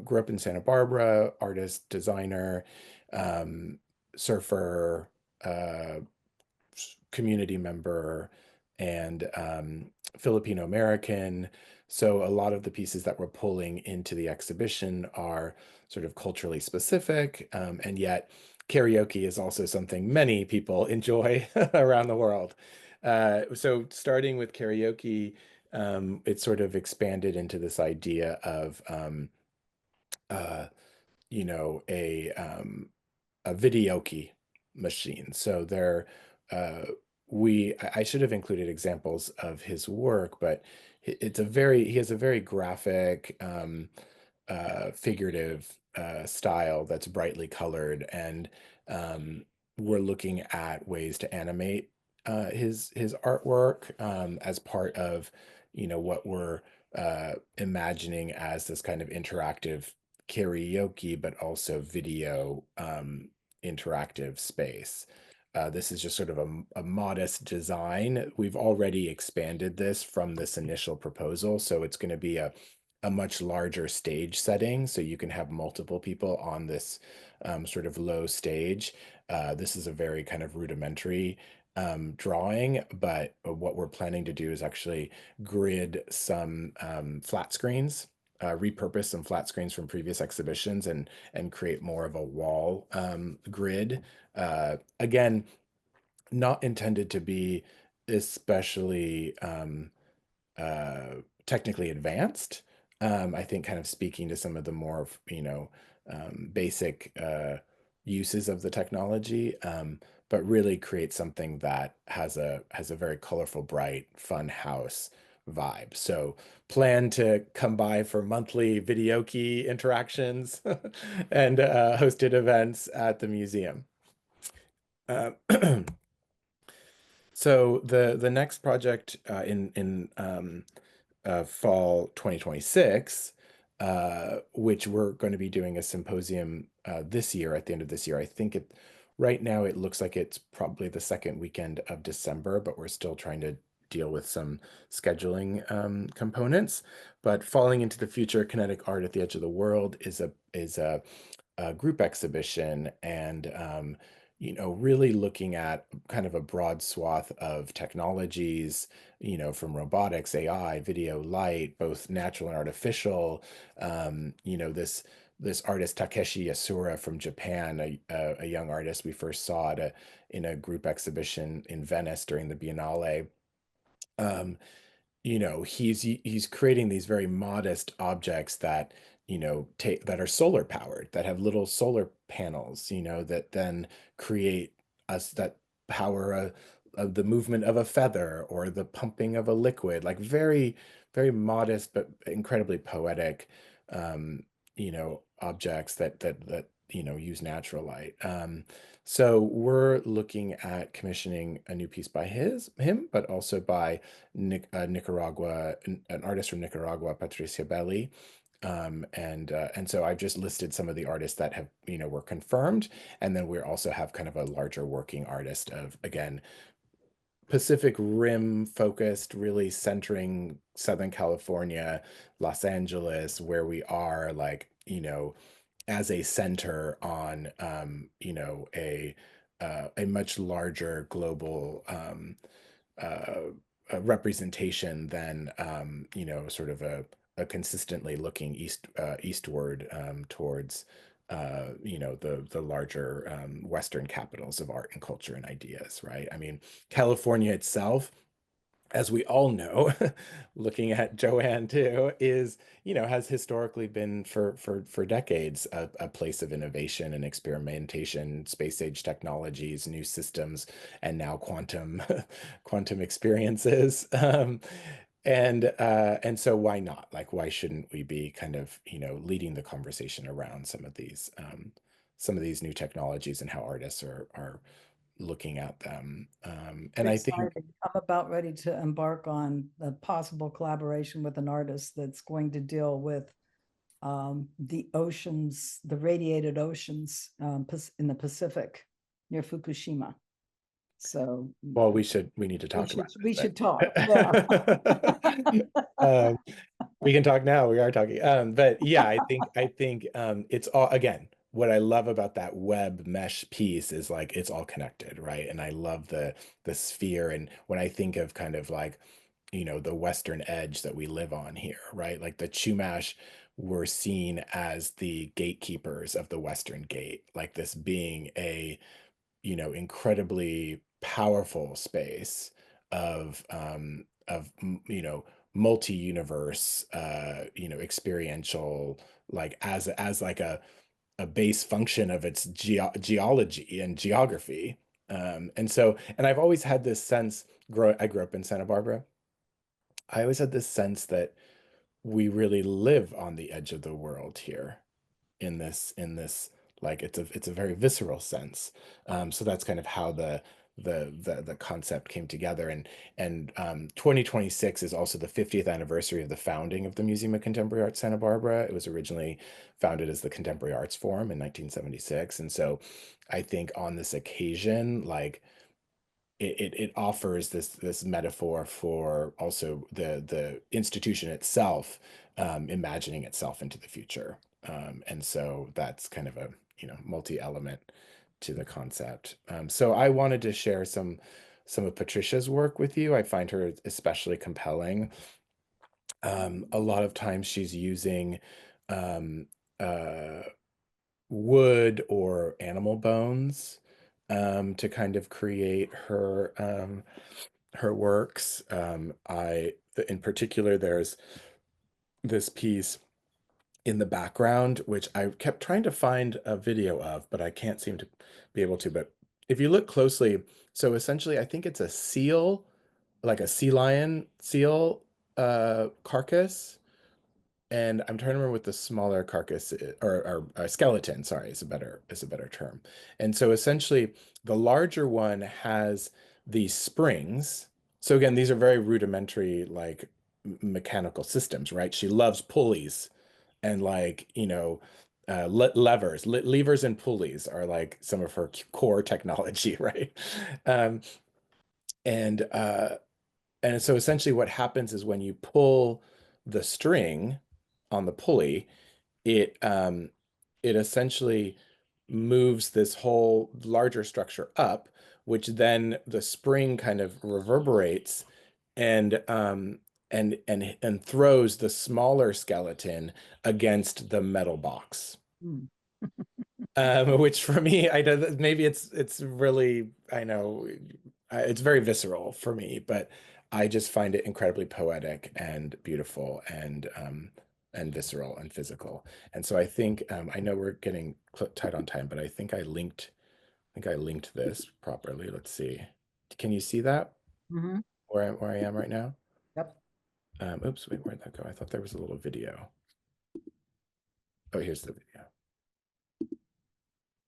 grew up in Santa Barbara, artist, designer, surfer, community member, and Filipino American. So a lot of the pieces that we're pulling into the exhibition are sort of culturally specific, and yet karaoke is also something many people enjoy around the world. So starting with karaoke, it sort of expanded into this idea of you know, a videoke machine. So there, I should have included examples of his work, but he has a very graphic, figurative style that's brightly colored, and we're looking at ways to animate his artwork as part of, you know, what we're imagining as this kind of interactive karaoke, but also video interactive space. This is just sort of a modest design. We've already expanded this from this initial proposal, so it's going to be a much larger stage setting, so you can have multiple people on this sort of low stage. This is a very kind of rudimentary drawing, but what we're planning to do is actually grid some flat screens, repurpose some flat screens from previous exhibitions and create more of a wall grid. Again, not intended to be especially technically advanced. I think kind of speaking to some of the more, basic uses of the technology, but really create something that has a very colorful, bright, fun house vibe. So plan to come by for monthly video key interactions and hosted events at the museum. So the next project in fall 2026, which we're going to be doing a symposium this year at the end of this year. I think right now it looks like it's probably the second weekend of December, but we're still trying to deal with some scheduling components. But Falling into the Future: Kinetic Art at the Edge of the World is a group exhibition, and really looking at kind of a broad swath of technologies, from robotics, AI, video, light, both natural and artificial. This artist Takeshi Yasura from Japan, a young artist we first saw in a group exhibition in Venice during the Biennale. He's creating these very modest objects that that are solar powered, that have little solar panels, that then create us that power the movement of a feather or the pumping of a liquid, like very, very modest but incredibly poetic objects that use natural light. So we're looking at commissioning a new piece by him, but also by Nicaragua, an artist from Nicaragua, Patricia Belli. And so I've just listed some of the artists that have, were confirmed. And then we also have kind of a larger working artist of, again, Pacific Rim focused, really centering Southern California, Los Angeles, where we are, like, as a center on, a much larger global representation than, sort of a consistently looking eastward towards, the larger Western capitals of art and culture and ideas, right? I mean, California itself, as we all know, looking at JoAnne too, has historically been for decades a place of innovation and experimentation, space age technologies, new systems, and now quantum experiences. And so why not? Like, why shouldn't we be kind of leading the conversation around some of these new technologies and how artists are looking at them. And I think Exciting. I'm about ready to embark on a possible collaboration with an artist that's going to deal with the oceans, the radiated oceans in the Pacific near Fukushima. So, well, we need to talk about we it. should talk. Yeah. We can talk now. We are talking. But yeah, I think it's all, again, what I love about that web mesh piece is, like, it's all connected, right? And I love the sphere. And when I think of kind of like, the Western edge that we live on here, right? Like the Chumash were seen as the gatekeepers of the Western Gate, like this being a, incredibly powerful space of multi-universe, experiential, like as like a base function of its geology and geography. And I've always had this sense, I grew up in Santa Barbara. I always had this sense that we really live on the edge of the world here in this, like, it's a very visceral sense. So that's kind of how the the concept came together. And 2026 is also the 50th anniversary of the founding of the Museum of Contemporary Art Santa Barbara. It was originally founded as the Contemporary Arts Forum in 1976. And so I think on this occasion, like it offers this metaphor for also the institution itself imagining itself into the future. And so that's kind of a multi-element to the concept. So I wanted to share some of Patricia's work with you. I find her especially compelling. A lot of times she's using um, uh, wood or animal bones to kind of create her works. In particular, there's this piece in the background, which I kept trying to find a video of, but I can't seem to be able to. But if you look closely, so essentially, I think it's a seal, like a sea lion seal carcass. And I'm trying to remember what the smaller carcass or skeleton, sorry, is a better term. And so essentially, the larger one has these springs. So again, these are very rudimentary, like mechanical systems, right? She loves pulleys and levers and pulleys are like some of her core technology, right? Um, and uh, and so essentially what happens is when you pull the string on the pulley, it it essentially moves this whole larger structure up, which then the spring kind of reverberates and throws the smaller skeleton against the metal box. Hmm. Which for me, I know that maybe it's really, I know it's very visceral for me, but I just find it incredibly poetic and beautiful and visceral and physical. And so I think I know we're getting tight on time, but I think I linked this properly. Let's see. Can you see that Mhm. where I am right now? Yep. Oops, wait, where'd that go? I thought there was a little video. Oh, here's the video.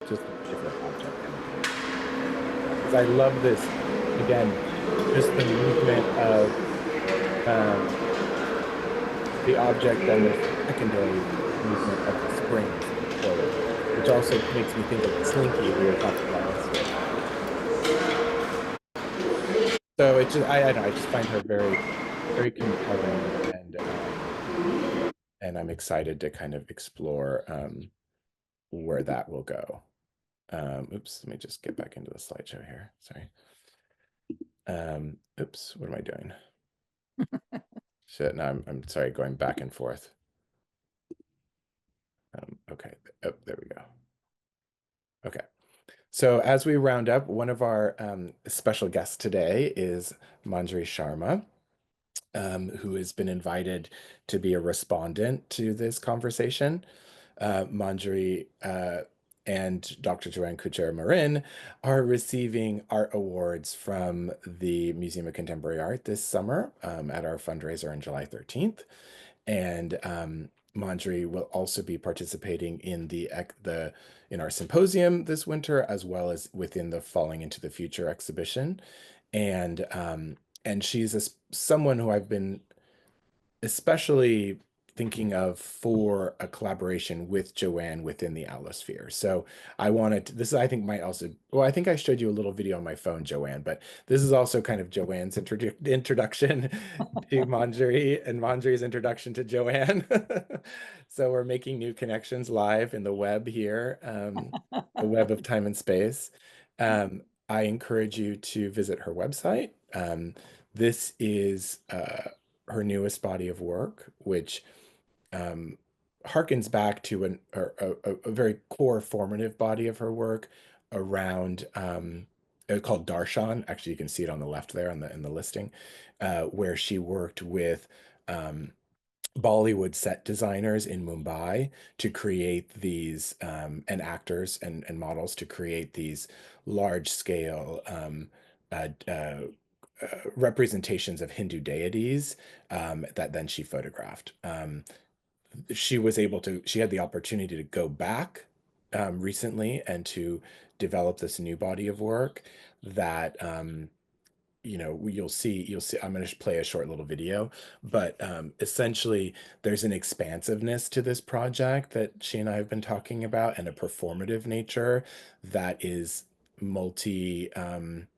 Just a different object. Because I love this, again, just the movement of the object and the secondary movement of the springs forward, which also makes me think of Slinky we were talking about yesterday. So it just, I don't know, I just find her very, very compelling and I'm excited to kind of explore where that will go. Oops, let me just get back into the slideshow here. Sorry. Oops, what am I doing? Shit, no, I'm sorry, going back and forth. Okay, oh, there we go. Okay, so as we round up, one of our special guests today is Manjari Sharma, who has been invited to be a respondent to this conversation. Manjari and Dr. JoAnne Kuchera Morin are receiving art awards from the Museum of Contemporary Art this summer at our fundraiser on July 13th. And Manjari will also be participating in in our symposium this winter, as well as within the Falling into the Future exhibition. And she's someone who I've been especially thinking of for a collaboration with JoAnne within the Allosphere. So this I think might also, well, I think I showed you a little video on my phone, JoAnne, but this is also kind of JoAnne's introduction to Manjari and Manjari's introduction to JoAnne. So we're making new connections live in the web here, the web of time and space. I encourage you to visit her website. This is her newest body of work, which harkens back to a very core formative body of her work around called Darshan. Actually, you can see it on the left there in the listing, where she worked with Bollywood set designers in Mumbai to create these and actors and models to create these large scale uh, uh, representations of Hindu deities that then she photographed. She had the opportunity to go back recently and to developed this new body of work that you'll see. I'm going to play a short little video, but essentially there's an expansiveness to this project that she and I have been talking about, and a performative nature that is multiversal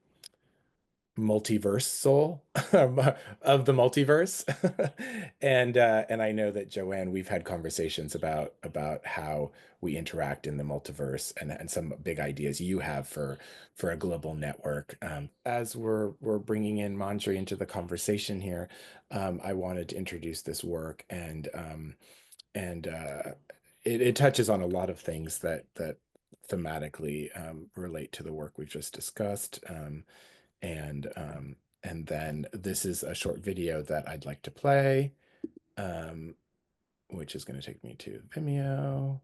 of the multiverse. And I know that JoAnne, we've had conversations about how we interact in the multiverse, and some big ideas you have for a global network. As we're bringing in Manjri into the conversation here, I wanted to introduce this work, and it touches on a lot of things that thematically relate to the work we've just discussed. And then this is a short video that I'd like to play, which is going to take me to Vimeo.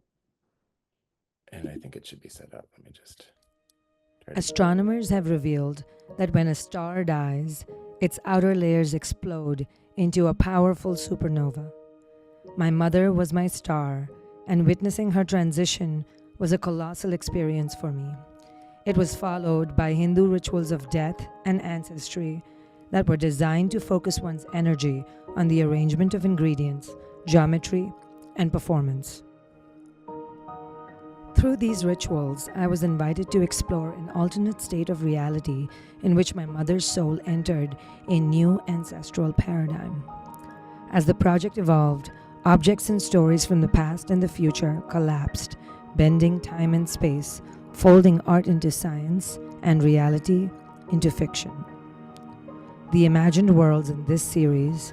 And I think it should be set up. Let me just try to... Astronomers have revealed that when a star dies, its outer layers explode into a powerful supernova. My mother was my star, and witnessing her transition was a colossal experience for me. It was followed by Hindu rituals of death and ancestry that were designed to focus one's energy on the arrangement of ingredients, geometry, and performance. Through these rituals, I was invited to explore an alternate state of reality in which my mother's soul entered a new ancestral paradigm. As the project evolved, objects and stories from the past and the future collapsed, bending time and space, folding art into science and reality into fiction. The imagined worlds in this series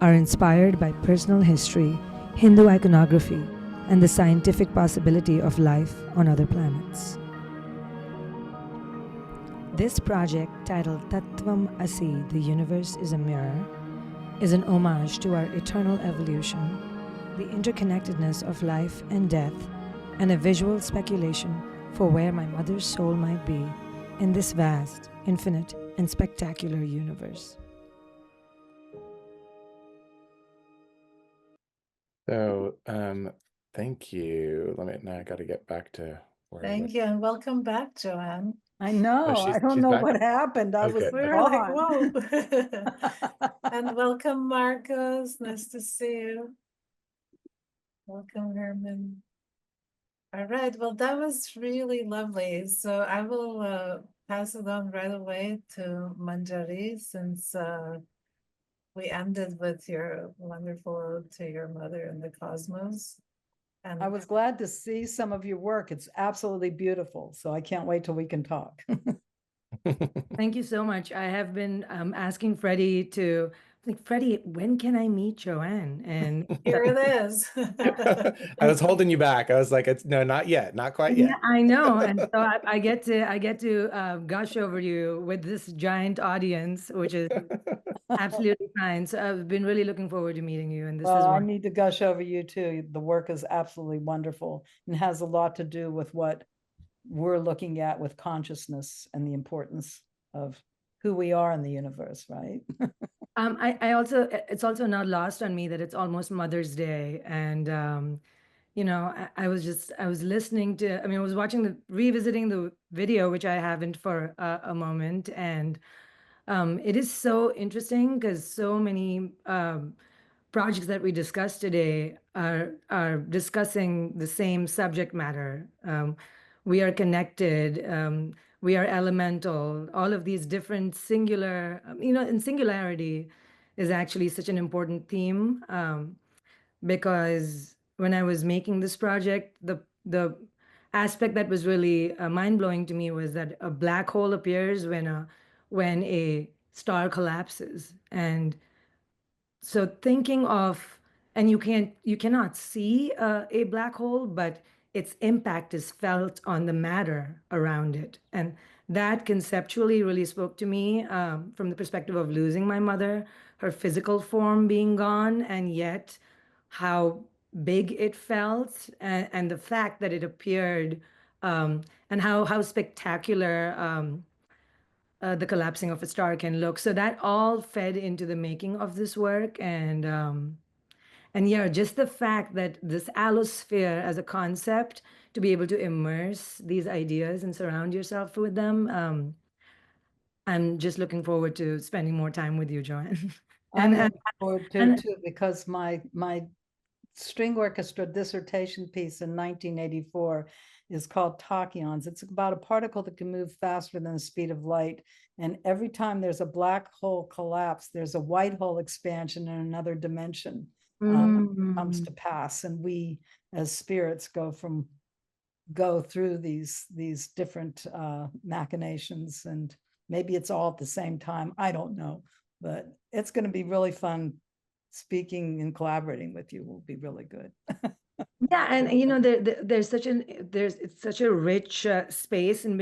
are inspired by personal history, Hindu iconography, and the scientific possibility of life on other planets. This project, titled Tattvam Asi, The Universe is a Mirror, is an homage to our eternal evolution, the interconnectedness of life and death, and a visual speculation for where my mother's soul might be in this vast, infinite, and spectacular universe. So, thank you. Now I got to get back to where Thank you, and welcome back, JoAnne. I know. she's I don't know back? what happened. I was Okay. We were like, gone. whoa. And welcome, Marcos. Nice to see you. Welcome, Herman. All right, well, that was really lovely. So I will pass it on right away to Manjari, since we ended with your wonderful ode to your mother and the cosmos. And I was glad to see some of your work. It's absolutely beautiful. So I can't wait till we can talk. Thank you so much. I have been asking Freddie to, like, Freddie, when can I meet JoAnne? And here it is. I was holding you back. I was like, no, not yet, not quite yet. yeah, I know. And so I get to gush over you with this giant audience, which is absolutely fine. So I've been really looking forward to meeting you. And this Well, is I one. need to gush over you too. The work is absolutely wonderful and has a lot to do with what we're looking at with consciousness and the importance of who we are in the universe, right? I also, it's also not lost on me that it's almost Mother's Day. And, I was listening to, I was revisiting the video, which I haven't for a moment. And it is so interesting because so many projects that we discussed today are discussing the same subject matter. We are connected. We are elemental. All of these different singular, and singularity is actually such an important theme, because when I was making this project, the aspect that was really mind blowing to me was that a black hole appears when a star collapses. And so thinking of, and you cannot see a black hole, but its impact is felt on the matter around it. And that conceptually really spoke to me, from the perspective of losing my mother, her physical form being gone, and yet how big it felt, and the fact that it appeared, and how spectacular the collapsing of a star can look. So that all fed into the making of this work. And yeah, just the fact that this allosphere as a concept to be able to immerse these ideas and surround yourself with them. I'm just looking forward to spending more time with you, JoAnne. I'm and looking forward to and too, because my string orchestra dissertation piece in 1984 is called tachyons. It's about a particle that can move faster than the speed of light. And every time there's a black hole collapse, there's a white hole expansion in another dimension comes to pass. And we as spirits go through these different machinations, and maybe it's all at the same time. I don't know, but it's going to be really fun. Speaking and collaborating with you will be really good. yeah, and you know, there's it's such a rich space in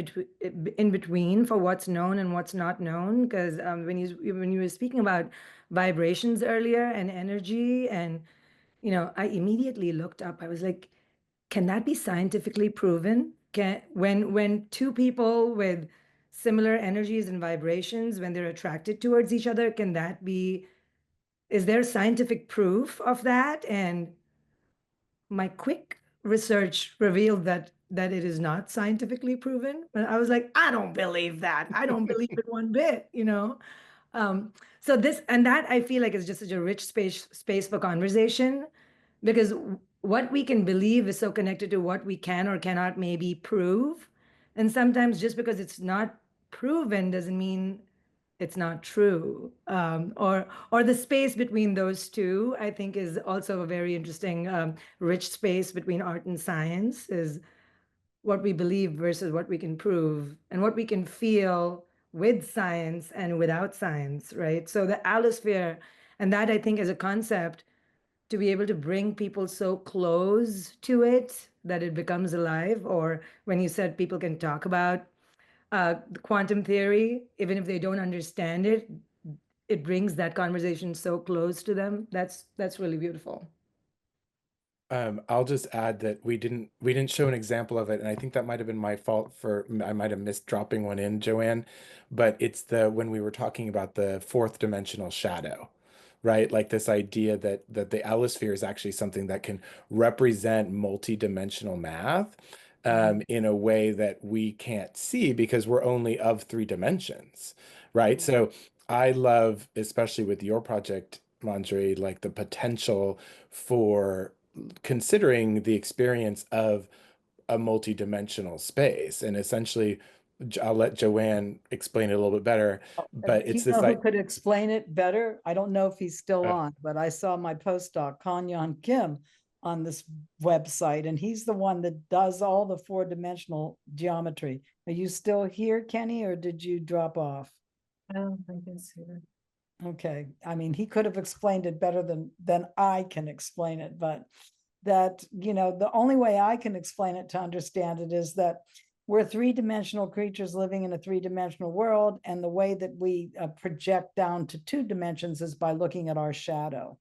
between for what's known and what's not known. Because when you were speaking about vibrations earlier and energy, and you know, I immediately looked up. I was like, can that be scientifically proven? When two people with similar energies and vibrations, when they're attracted towards each other, can that be? Is there scientific proof of that? And my quick research revealed that it is not scientifically proven. And I was like, I don't believe that. I don't believe it one bit, you know. So this and that I feel like is just such a rich space for conversation, because what we can believe is so connected to what we can or cannot maybe prove. And sometimes just because it's not proven doesn't mean it's not true. Or the space between those two, I think, is also a very interesting, rich space between art and science, is what we believe versus what we can prove and what we can feel with science and without science, right? So the allosphere, and that I think is a concept to be able to bring people so close to it that it becomes alive. Or when you said people can talk about quantum theory, even if they don't understand it, it brings that conversation so close to them. That's really beautiful. I'll just add that we didn't show an example of it, and I think that might have been my fault for I might have missed dropping one in, JoAnne, but it's when we were talking about the fourth dimensional shadow, right? Like this idea that the allosphere is actually something that can represent multi-dimensional math in a way that we can't see because we're only of 3 dimensions, right? So I love, especially with your project, Manjari, like the potential for considering the experience of a multi-dimensional space. And essentially, I'll let JoAnne explain it a little bit better, but You it's this know who like could explain it better? I don't know if he's still on, but I saw my postdoc, Kanyan Kim, on this website, and he's the one that does all the 4-dimensional geometry. Are you still here, Kenny, or did you drop off? I don't think it's here. Okay, I mean, he could have explained it better than I can explain it, but that, you know, the only way I can explain it to understand it is that we're 3-dimensional creatures living in a 3-dimensional world, and the way that we project down to 2 dimensions is by looking at our shadow.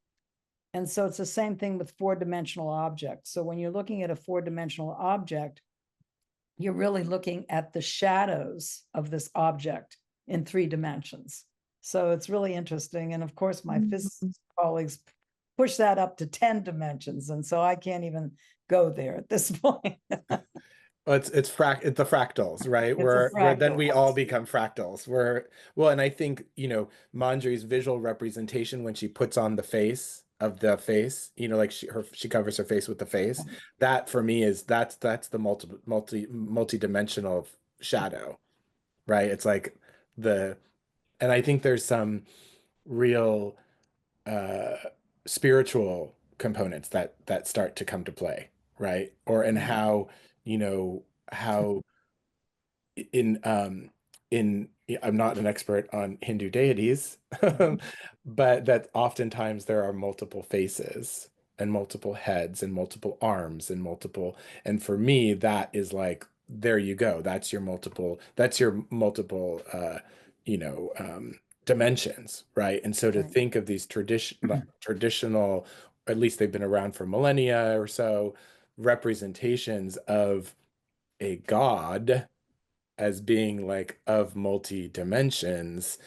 And so it's the same thing with 4-dimensional objects. So when you're looking at a 4-dimensional object, you're really looking at the shadows of this object in 3 dimensions. So it's really interesting. And of course, my physics colleagues push that up to 10 dimensions. And so I can't even go there at this point. well, it's the fractals, right? Where then we all become fractals. Well, and I think, you know, Manjari's visual representation when she puts on the face of the face, you know, like she covers her face with the face. That for me is that's the multi-dimensional shadow, right? It's like and I think there's some real spiritual components that start to come to play, right? Or and how, you know, how in in I'm not an expert on Hindu deities, but that oftentimes there are multiple faces and multiple heads and multiple arms and multiple, and for me that is like, there you go, that's your multiple you know, dimensions, right? And so to think of these traditional, at least they've been around for millennia or so, representations of a god as being like of multi dimensions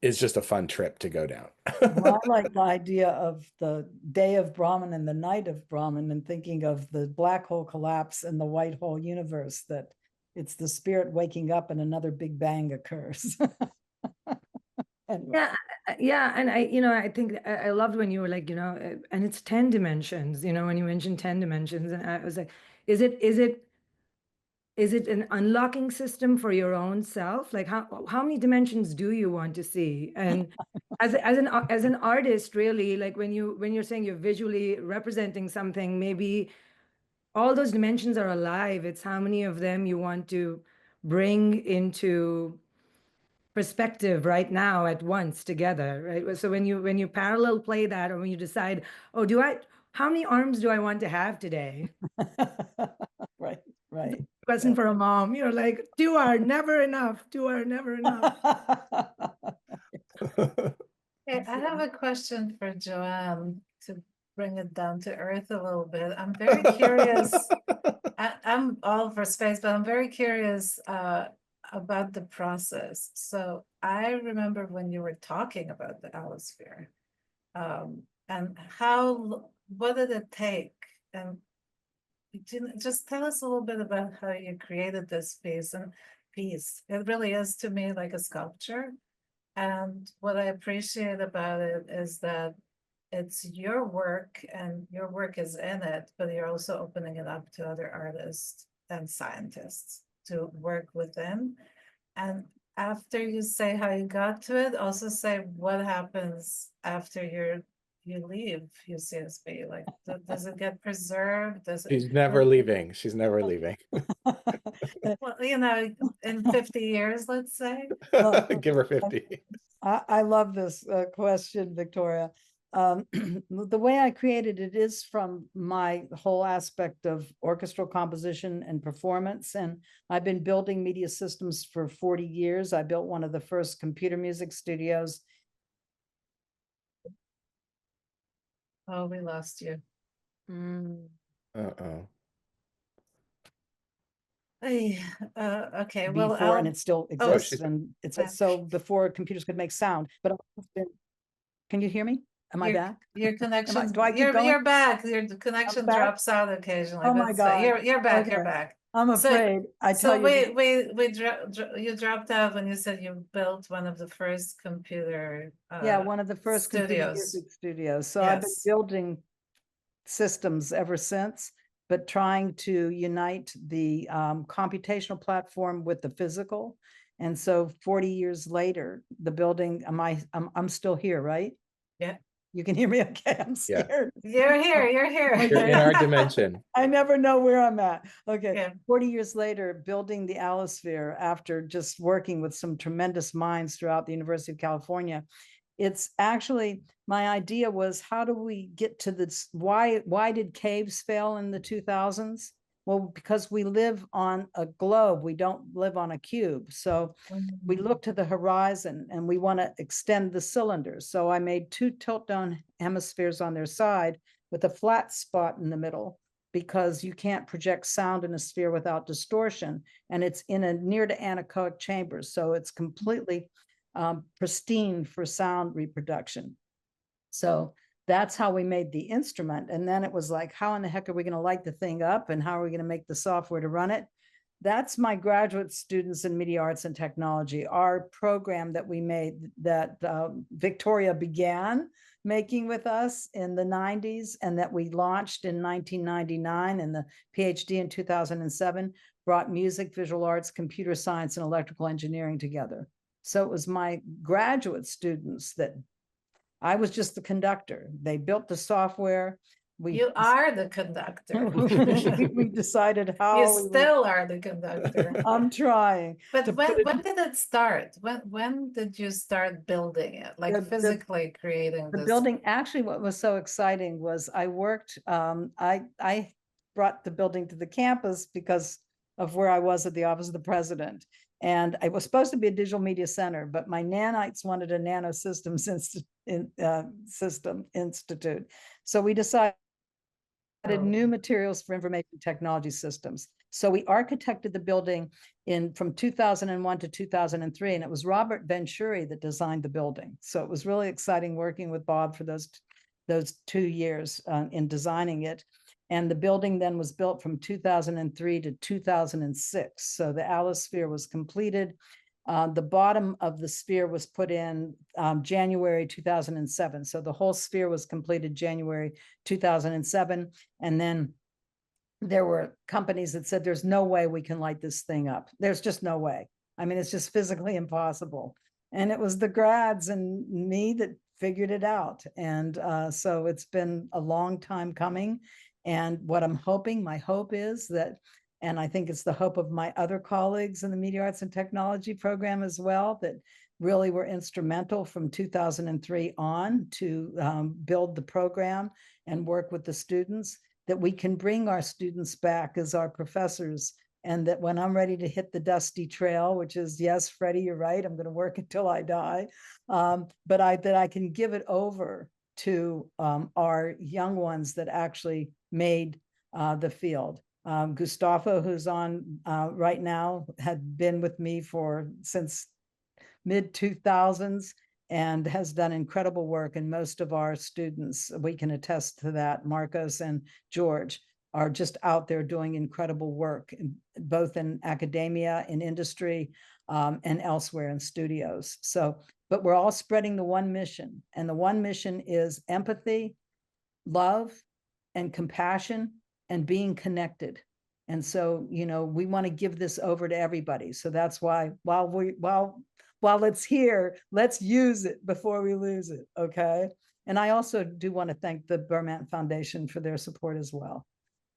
is just a fun trip to go down. Well, I like the idea of the day of Brahman and the night of Brahman, and thinking of the black hole collapse and the white hole universe, that it's the spirit waking up and another big bang occurs. Anyway. Yeah, and I think I loved when you were like, and it's 10 dimensions, when you mentioned 10 dimensions, and I was like, is it an unlocking system for your own self? Like how many dimensions do you want to see? And as an artist, really, like when you're saying you're visually representing something, maybe all those dimensions are alive. It's how many of them you want to bring into perspective right now at once together, right? So when you parallel play that, or when you decide, oh, how many arms do I want to have today? Right. Question for a mom, you're like, two are never enough. Hey, I have a question for JoAnne to bring it down to earth a little bit. I'm very curious. I'm all for space, but I'm very curious about the process. So I remember when you were talking about the allosphere, and what did it take? And just tell us a little bit about how you created this piece. It really is to me like a sculpture. And what I appreciate about it is that it's your work and your work is in it, but you're also opening it up to other artists and scientists to work within. And after you say how you got to it, also say what happens after you leave UCSB. Like, does it get preserved? She's never leaving. She's never leaving. Well, in 50 years, let's say. Give her 50. I love this question, Victoria. The way I created it is from my whole aspect of orchestral composition and performance. And I've been building media systems for 40 years. I built one of the first computer music studios. Oh, we lost you. Uh-oh. Okay, before, and it still exists. she's And it's back. so before computers could make sound. But can you hear me? Am I back? Your connection. do I keep going? You're back. Your connection back? drops out occasionally. Oh my God. You're back. Okay. You're back. I'm afraid. You dropped out when you said you built one of the first computer. One of the first computer music studios. So I've been Yes. building systems ever since, but trying to unite the computational platform with the physical. And so 40 years later, the building, I'm still here, right? Yeah. You can hear me okay? I'm scared. You're here. You're here. You're in our dimension. I never know where I'm at. Okay. Yeah. 40 years later, building the allosphere after just working with some tremendous minds throughout the University of California. It's actually, my idea was, how do we get to this? Why did caves fail in the 2000s? Well, because we live on a globe, we don't live on a cube. So we look to the horizon and we want to extend the cylinders. So I made two tilt down hemispheres on their side with a flat spot in the middle, because you can't project sound in a sphere without distortion. And it's in a near to anechoic chamber. So it's completely pristine for sound reproduction. So that's how we made the instrument. And then it was like, how in the heck are we going to light the thing up? And how are we going to make the software to run it? That's my graduate students in media arts and technology. Our program that we made, that Victoria began making with us in the 90s, and that we launched in 1999, and the PhD in 2007, brought music, visual arts, computer science, and electrical engineering together. So it was my graduate students that I was just the conductor. They built the software. You are the conductor. We decided how. You still are the conductor. I'm trying. But when did it start? When did you start building it? Like physically creating the this? building? Actually, what was so exciting was I worked, I brought the building to the campus because of where I was at the Office of the President. And I was supposed to be a digital media center, but my nanites wanted a nanosystems system institute. So we decided added new materials for information technology systems. So we architected the building from 2001 to 2003, and it was Robert Venturi that designed the building. So it was really exciting working with Bob for those 2 years in designing it. And the building then was built from 2003 to 2006. So the Alisphere was completed. The bottom of the sphere was put in January 2007. So the whole sphere was completed January 2007. And then there were companies that said, there's no way we can light this thing up. There's just no way. I mean, it's just physically impossible. And it was the grads and me that figured it out. And so it's been a long time coming. And what I'm hoping, my hope is that, and I think it's the hope of my other colleagues in the Media Arts and Technology program as well, that really were instrumental from 2003 on to build the program and work with the students, that we can bring our students back as our professors. And that when I'm ready to hit the dusty trail, which is, yes, Freddie, you're right, I'm going to work until I die, but that I can give it over to our young ones that actually made the field. Gustavo, who's on right now, had been with me since mid-2000s and has done incredible work. And most of our students, we can attest to that, Marcos and George, are just out there doing incredible work, both in academia, in industry, and elsewhere in studios. So, but we're all spreading the one mission, and the one mission is empathy, love, and compassion, and being connected. And so, you know, we want to give this over to everybody. So that's why while it's here, let's use it before we lose it, okay? And I also do want to thank the Bermant Foundation for their support as well.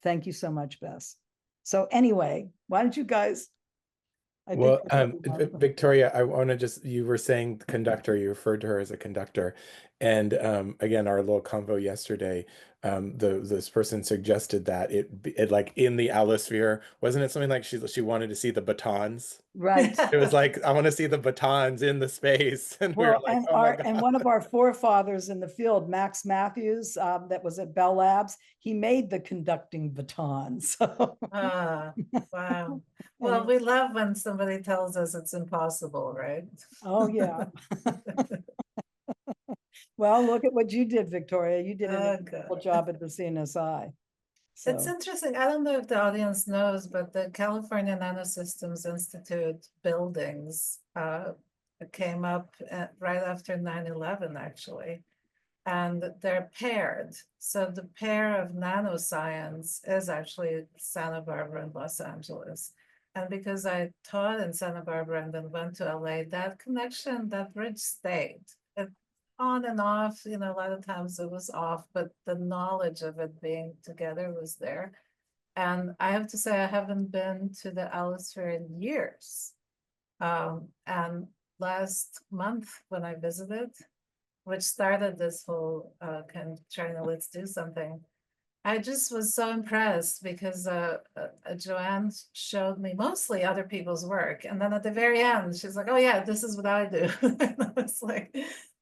Thank you so much, Bess. So anyway, why don't you guys? Well, Victoria, I want to you were saying conductor, you referred to her as a conductor. And again, our little convo yesterday, this person suggested that it like in the Alisphere, wasn't it something like she wanted to see the batons? Right. It was like, I want to see the batons in the space. And we were like, and oh my God. And one of our forefathers in the field, Max Matthews, that was at Bell Labs, he made the conducting baton. So Wow. Well, we love when somebody tells us it's impossible, right? Oh yeah. Well, look at what you did, Victoria. You did an incredible job at the CNSI. So. It's interesting. I don't know if the audience knows, but the California Nanosystems Institute buildings came up right after 9/11, actually. And they're paired. So the pair of nanoscience is actually Santa Barbara and Los Angeles. And because I taught in Santa Barbara and then went to LA, that connection, that bridge stayed. On and off, you know, a lot of times it was off, but the knowledge of it being together was there. And I have to say, I haven't been to the Alisphere in years. And last month when I visited, which started this whole kind of trying to let's do something, I just was so impressed because JoAnne showed me mostly other people's work. And then at the very end, she's like, oh yeah, this is what I do. And I was like,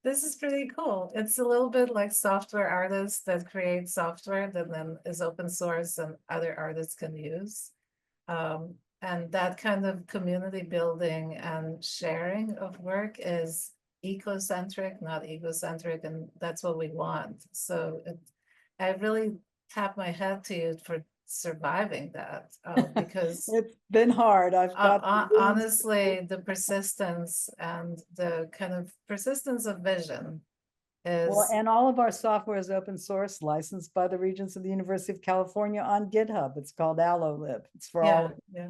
this is pretty cool. It's a little bit like software artists that create software that then is open source and other artists can use. And that kind of community building and sharing of work is ecocentric, not egocentric, and that's what we want. So I really tap my hat to you for surviving that because it's been hard. I've got honestly the persistence and the kind of persistence of vision is well, and all of our software is open source, licensed by the Regents of the University of California on GitHub. It's called AlloLib. It's for all. Yeah.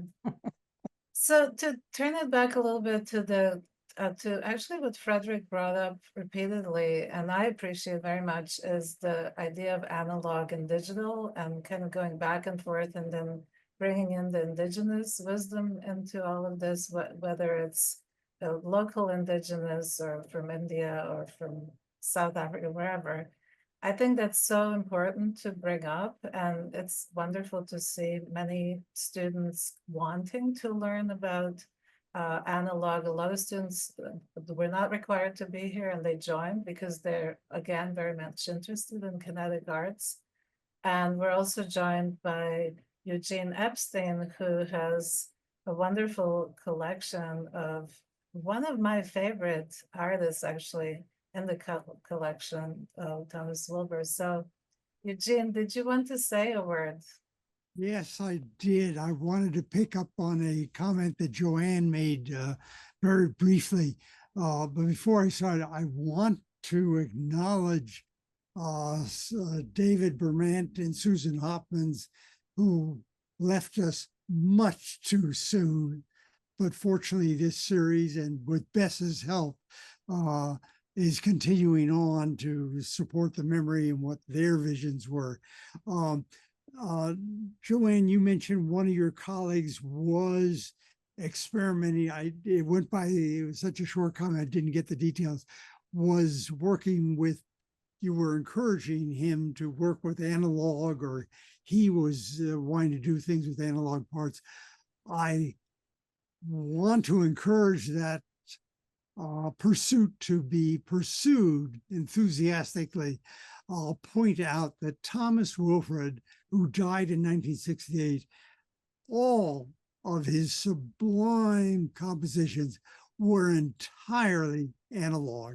So to turn it back a little bit to the to actually what Frederick brought up repeatedly, and I appreciate very much, is the idea of analog and digital and kind of going back and forth and then bringing in the indigenous wisdom into all of this, whether it's local indigenous or from India or from South Africa, wherever. I think that's so important to bring up, and it's wonderful to see many students wanting to learn about analog. A lot of students were not required to be here and they joined because they're, again, very much interested in kinetic arts. And we're also joined by Eugene Epstein, who has a wonderful collection of one of my favorite artists, actually, in the collection of Thomas Wilbur. So, Eugene, did you want to say a word? Yes, I did. I wanted to pick up on a comment that JoAnne made very briefly. But before I start, I want to acknowledge David Bermant and Susan Hopkins, who left us much too soon. But fortunately, this series, and with Bess's help, is continuing on to support the memory and what their visions were. JoAnne, you mentioned one of your colleagues was experimenting. It went by, it was such a short comment, I didn't get the details, was working with, you were encouraging him to work with analog, or he was wanting to do things with analog parts. I want to encourage that pursuit to be pursued enthusiastically. I'll point out that Thomas Wilfred, who died in 1968, all of his sublime compositions were entirely analog.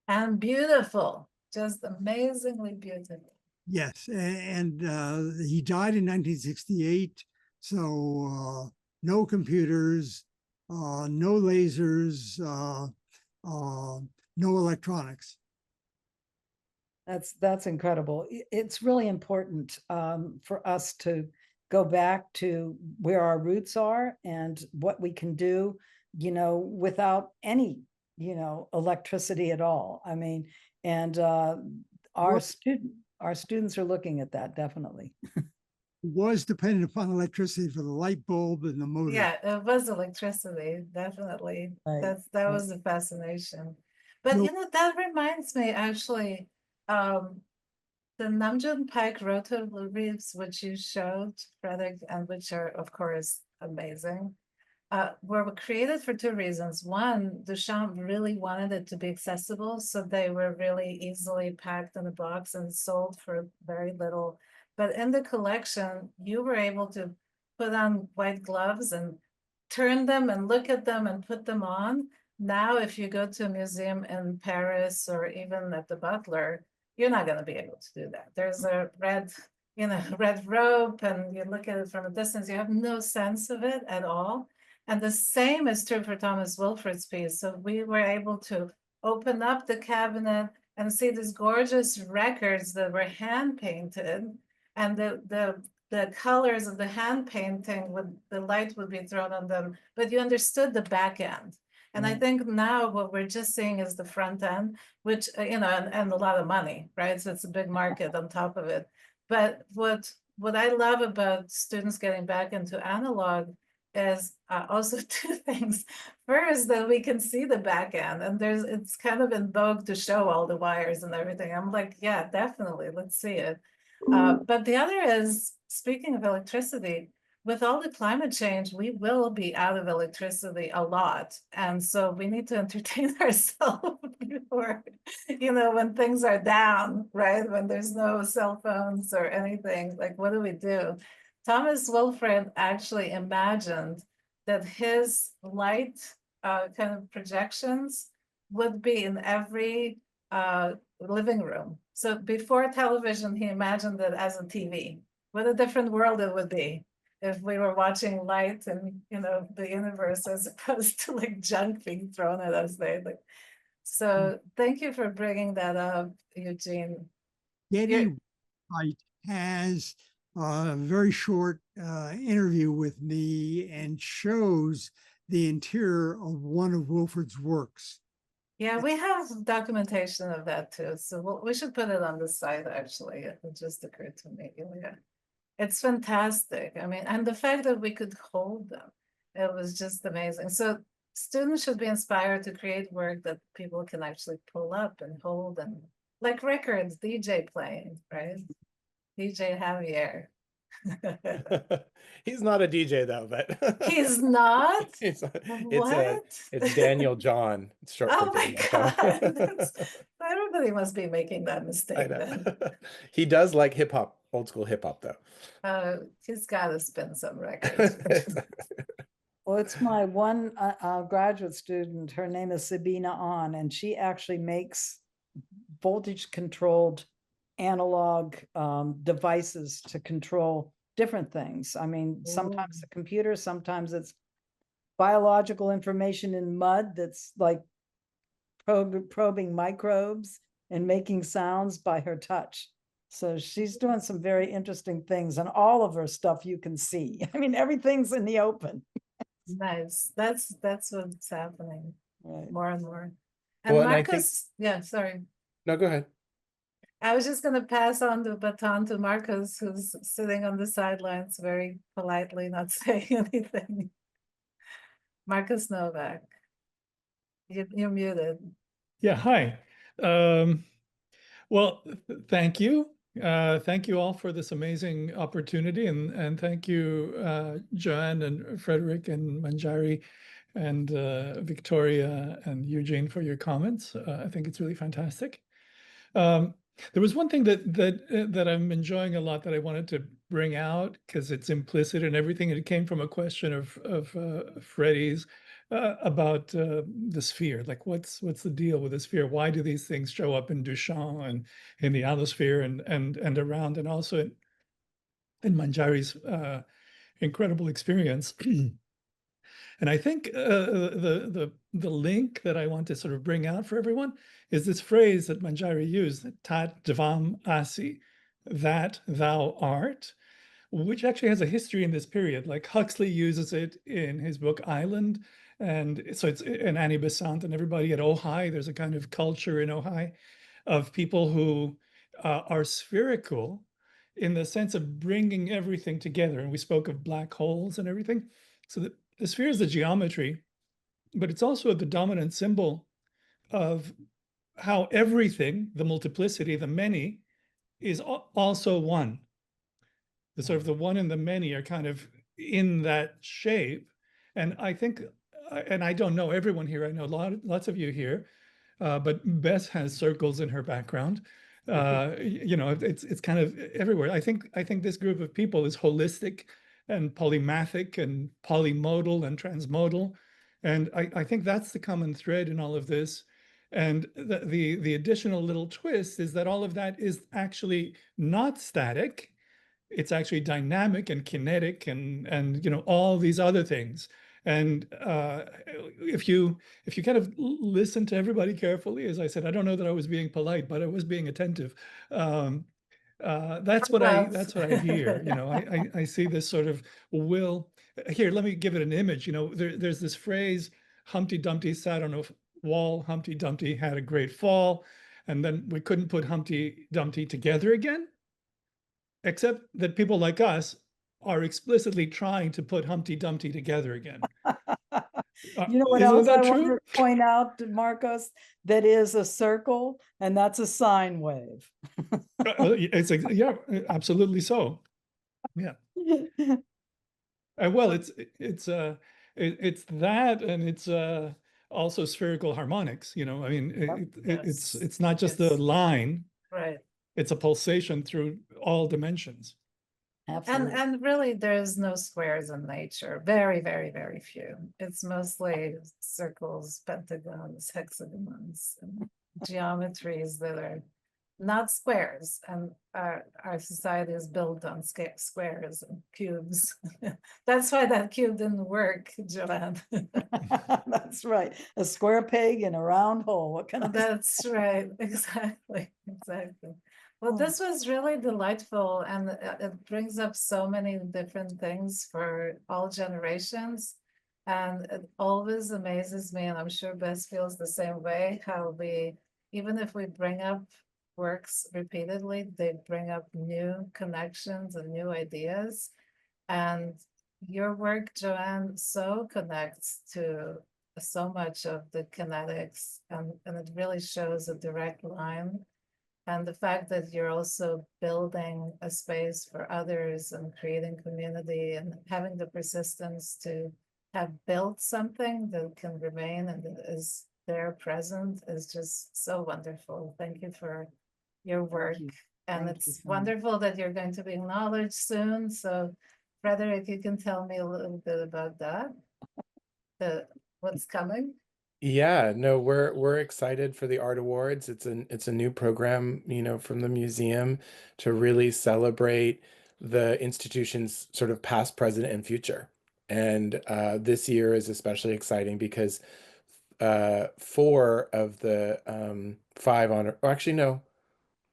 And beautiful, just amazingly beautiful. Yes, and he died in 1968, so no computers, no lasers, no electronics. That's incredible. It's really important for us to go back to where our roots are and what we can do, without any, electricity at all. I mean, and our students are looking at that, definitely. Was dependent upon electricity for the light bulb and the motor. Yeah, it was electricity, definitely. Right. That was the fascination. But that reminds me actually, the Namjoon Pike rotoglyphs, which you showed, Frederick, and which are of course amazing, were created for two reasons. One, Duchamp really wanted it to be accessible, so they were really easily packed in a box and sold for very little. But in the collection, you were able to put on white gloves and turn them and look at them and put them on. Now, if you go to a museum in Paris or even at the Butler, you're not going to be able to do that. There's a red rope, and you look at it from a distance, you have no sense of it at all. And the same is true for Thomas Wilfred's piece. So we were able to open up the cabinet and see these gorgeous records that were hand painted, and the colors of the hand painting, the light would be thrown on them, but you understood the back end. And I think now what we're just seeing is the front end, which, and a lot of money, right? So it's a big market on top of it. But what I love about students getting back into analog is also two things. First, that we can see the back end, and it's kind of in vogue to show all the wires and everything. I'm like, yeah, definitely, let's see it. But the other is, speaking of electricity, with all the climate change, we will be out of electricity a lot. And so we need to entertain ourselves before, when things are down, right? When there's no cell phones or anything, like, what do we do? Thomas Wilfred actually imagined that his light kind of projections would be in every living room. So before television, he imagined it as a TV. What a different world it would be if we were watching light and the universe, as opposed to like junk being thrown at us daily. So thank you for bringing that up, Eugene. Getty Wright has a very short interview with me and shows the interior of one of Wilfred's works. Yeah, we have documentation of that too. So we should put it on the site, actually. It just occurred to me. Yeah. It's fantastic. I mean, and the fact that we could hold them, it was just amazing. So students should be inspired to create work that people can actually pull up and hold, and like records, DJ playing, right? DJ Javier. He's not a DJ though, but He's not? it's Daniel John. It's short Oh for my Daniel God. John. I don't somebody must be making that I mistake know. then. He does like hip hop, old school hip hop, though. He's got to spin some records. Well, it's my one graduate student. Her name is Sabina On, and she actually makes voltage controlled analog devices to control different things. I mean, sometimes the computer, sometimes it's biological information in mud that's like probing microbes and making sounds by her touch. So she's doing some very interesting things, and all of her stuff you can see. I mean, everything's in the open. Nice. That's what's happening Right. more and more. And Well, and I think, Marcus, yeah, sorry. no, go ahead. I was just going to pass on the baton to Marcus, who's sitting on the sidelines very politely, not saying anything. Marcus Novak, you're muted. Yeah, hi. Well, thank you. Thank you all for this amazing opportunity, and thank you, JoAnne and Frederick and Manjari and Victoria and Eugene for your comments. I think it's really fantastic. There was one thing that I'm enjoying a lot that I wanted to bring out because it's implicit in everything. It came from a question of Freddie's about the sphere. Like, what's the deal with the sphere? Why do these things show up in Duchamp and in the allosphere and around, and also in Manjari's incredible experience? And I think the link that I want to sort of bring out for everyone is this phrase that Manjari used, tat dvam asi, that thou art, which actually has a history in this period. Like Huxley uses it in his book Island, and so it's in Annie Besant and everybody at Ojai. There's a kind of culture in Ojai of people who are spherical in the sense of bringing everything together. And we spoke of black holes and everything. So the sphere is the geometry, but it's also the dominant symbol of how everything, the multiplicity, the many, is also one. The sort of the one and the many are kind of in that shape. And I think, and I don't know everyone here, I know lots of you here, but Bess has circles in her background. You know, it's kind of everywhere. I think this group of people is holistic and polymathic and polymodal and transmodal. And I think that's the common thread in all of this. And the additional little twist is that all of that is actually not static. It's actually dynamic and kinetic and you know, all these other things. And if you kind of listen to everybody carefully, as I said, I don't know that I was being polite, but I was being attentive. That's what I hear. You know, I see this sort of will. Here, let me give it an image. You know, there's this phrase, Humpty Dumpty sat on a wall, Humpty Dumpty had a great fall, and then we couldn't put Humpty Dumpty together again, except that people like us are explicitly trying to put Humpty Dumpty together again. You know what Isn't else that I true? want to point out, Marcos? That is a circle, and that's a sine wave. It's yeah, absolutely so. Yeah. Well, it's that, and it's also spherical harmonics. You know, I mean, it's not just a line. Right. It's a pulsation through all dimensions. Absolutely. And really, there's no squares in nature. Very, very, very few. It's mostly circles, pentagons, hexagons, and geometries that are not squares. And our society is built on squares and cubes. That's why that cube didn't work, JoAnne. That's right. A square peg in a round hole. What kind of? That's right. Exactly. Exactly. Well, this was really delightful, and it brings up so many different things for all generations. And it always amazes me, and I'm sure Bess feels the same way, how even if we bring up works repeatedly, they bring up new connections and new ideas. And your work, JoAnne, so connects to so much of the kinetics, and it really shows a direct line. And the fact that you're also building a space for others and creating community and having the persistence to have built something that can remain and that there present is just so wonderful. Thank you for your work. you. And Thank you it's so much. wonderful that you're going to be acknowledged soon. So Frederick, you can tell me a little bit about that, what's coming. Yeah, no, we're excited for the Art Awards. It's a new program, you know, from the museum to really celebrate the institution's sort of past, present, and future. And this year is especially exciting because four of the five honor, or actually no,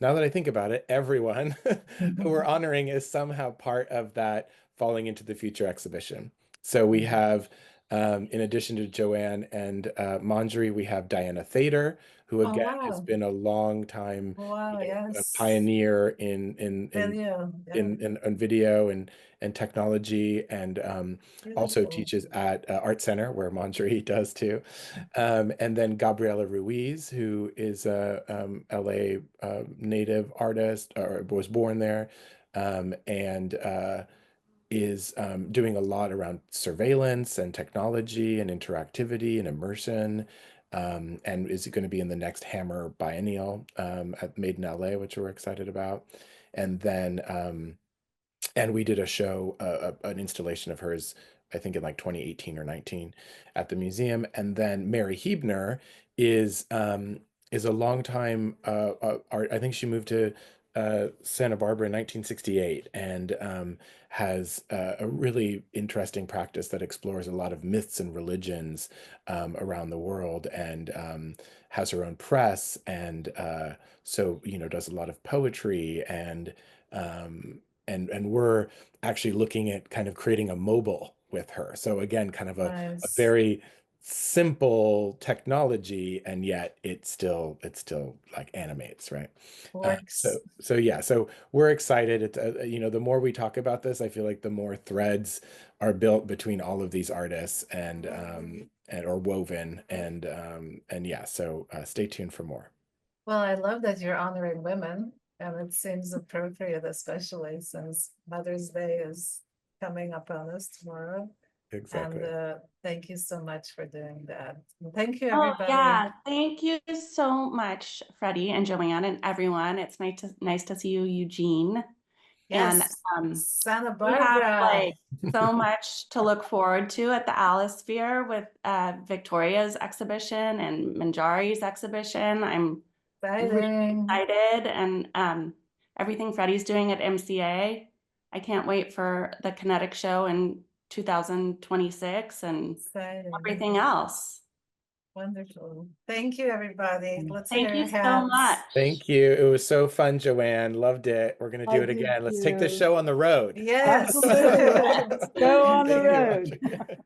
now that I think about it, everyone who we're honoring is somehow part of that Falling into the Future exhibition. So we have, in addition to JoAnne and Manjari, we have Diana Thader, who Oh, again has wow. been a long time Wow, a yes. pioneer in Video, yeah. in video and technology, and also Beautiful. teaches at Art Center, where Manjari does too. And then Gabriela Ruiz, who is a LA native artist, or was born there, and is doing a lot around surveillance and technology and interactivity and immersion, and is going to be in the next Hammer Biennial at Made in LA, which we're excited about. And then and we did a show, an installation of hers, I think in like 2018 or 19 at the museum. And then Mary Hebner is a long time art. I think she moved to Santa Barbara in 1968, and has a really interesting practice that explores a lot of myths and religions around the world, and has her own press, and so, you know, does a lot of poetry, and we're actually looking at kind of creating a mobile with her. So again, kind of a Nice. very simple technology, and yet it still like animates, right? Works. So yeah, so we're excited. It's you know, the more we talk about this, I feel like the more threads are built between all of these artists, and or woven, and yeah, so stay tuned for more. Well, I love that you're honoring women, and it seems appropriate, especially since Mother's Day is coming up on us tomorrow. Exactly. And thank you so much for doing that. And thank you, Oh, everybody. yeah. Thank you so much, Freddie and JoAnne and everyone. It's nice to see you, Eugene. Yes, And Santa we have Barbara. like so much to look forward to at the Alisphere with Victoria's exhibition and Manjari's exhibition. I'm really Exciting. excited, and everything Freddie's doing at MCA. I can't wait for the Kinetic Show in 2026 and Exciting. everything else. Wonderful. Thank you, everybody. Let's Thank hear you your so hands. much. Thank you. It was so fun, JoAnne. Loved it. We're going to do it again. Let's take this show on the road. Yes. Absolutely. Let's go on the Thank you road. much.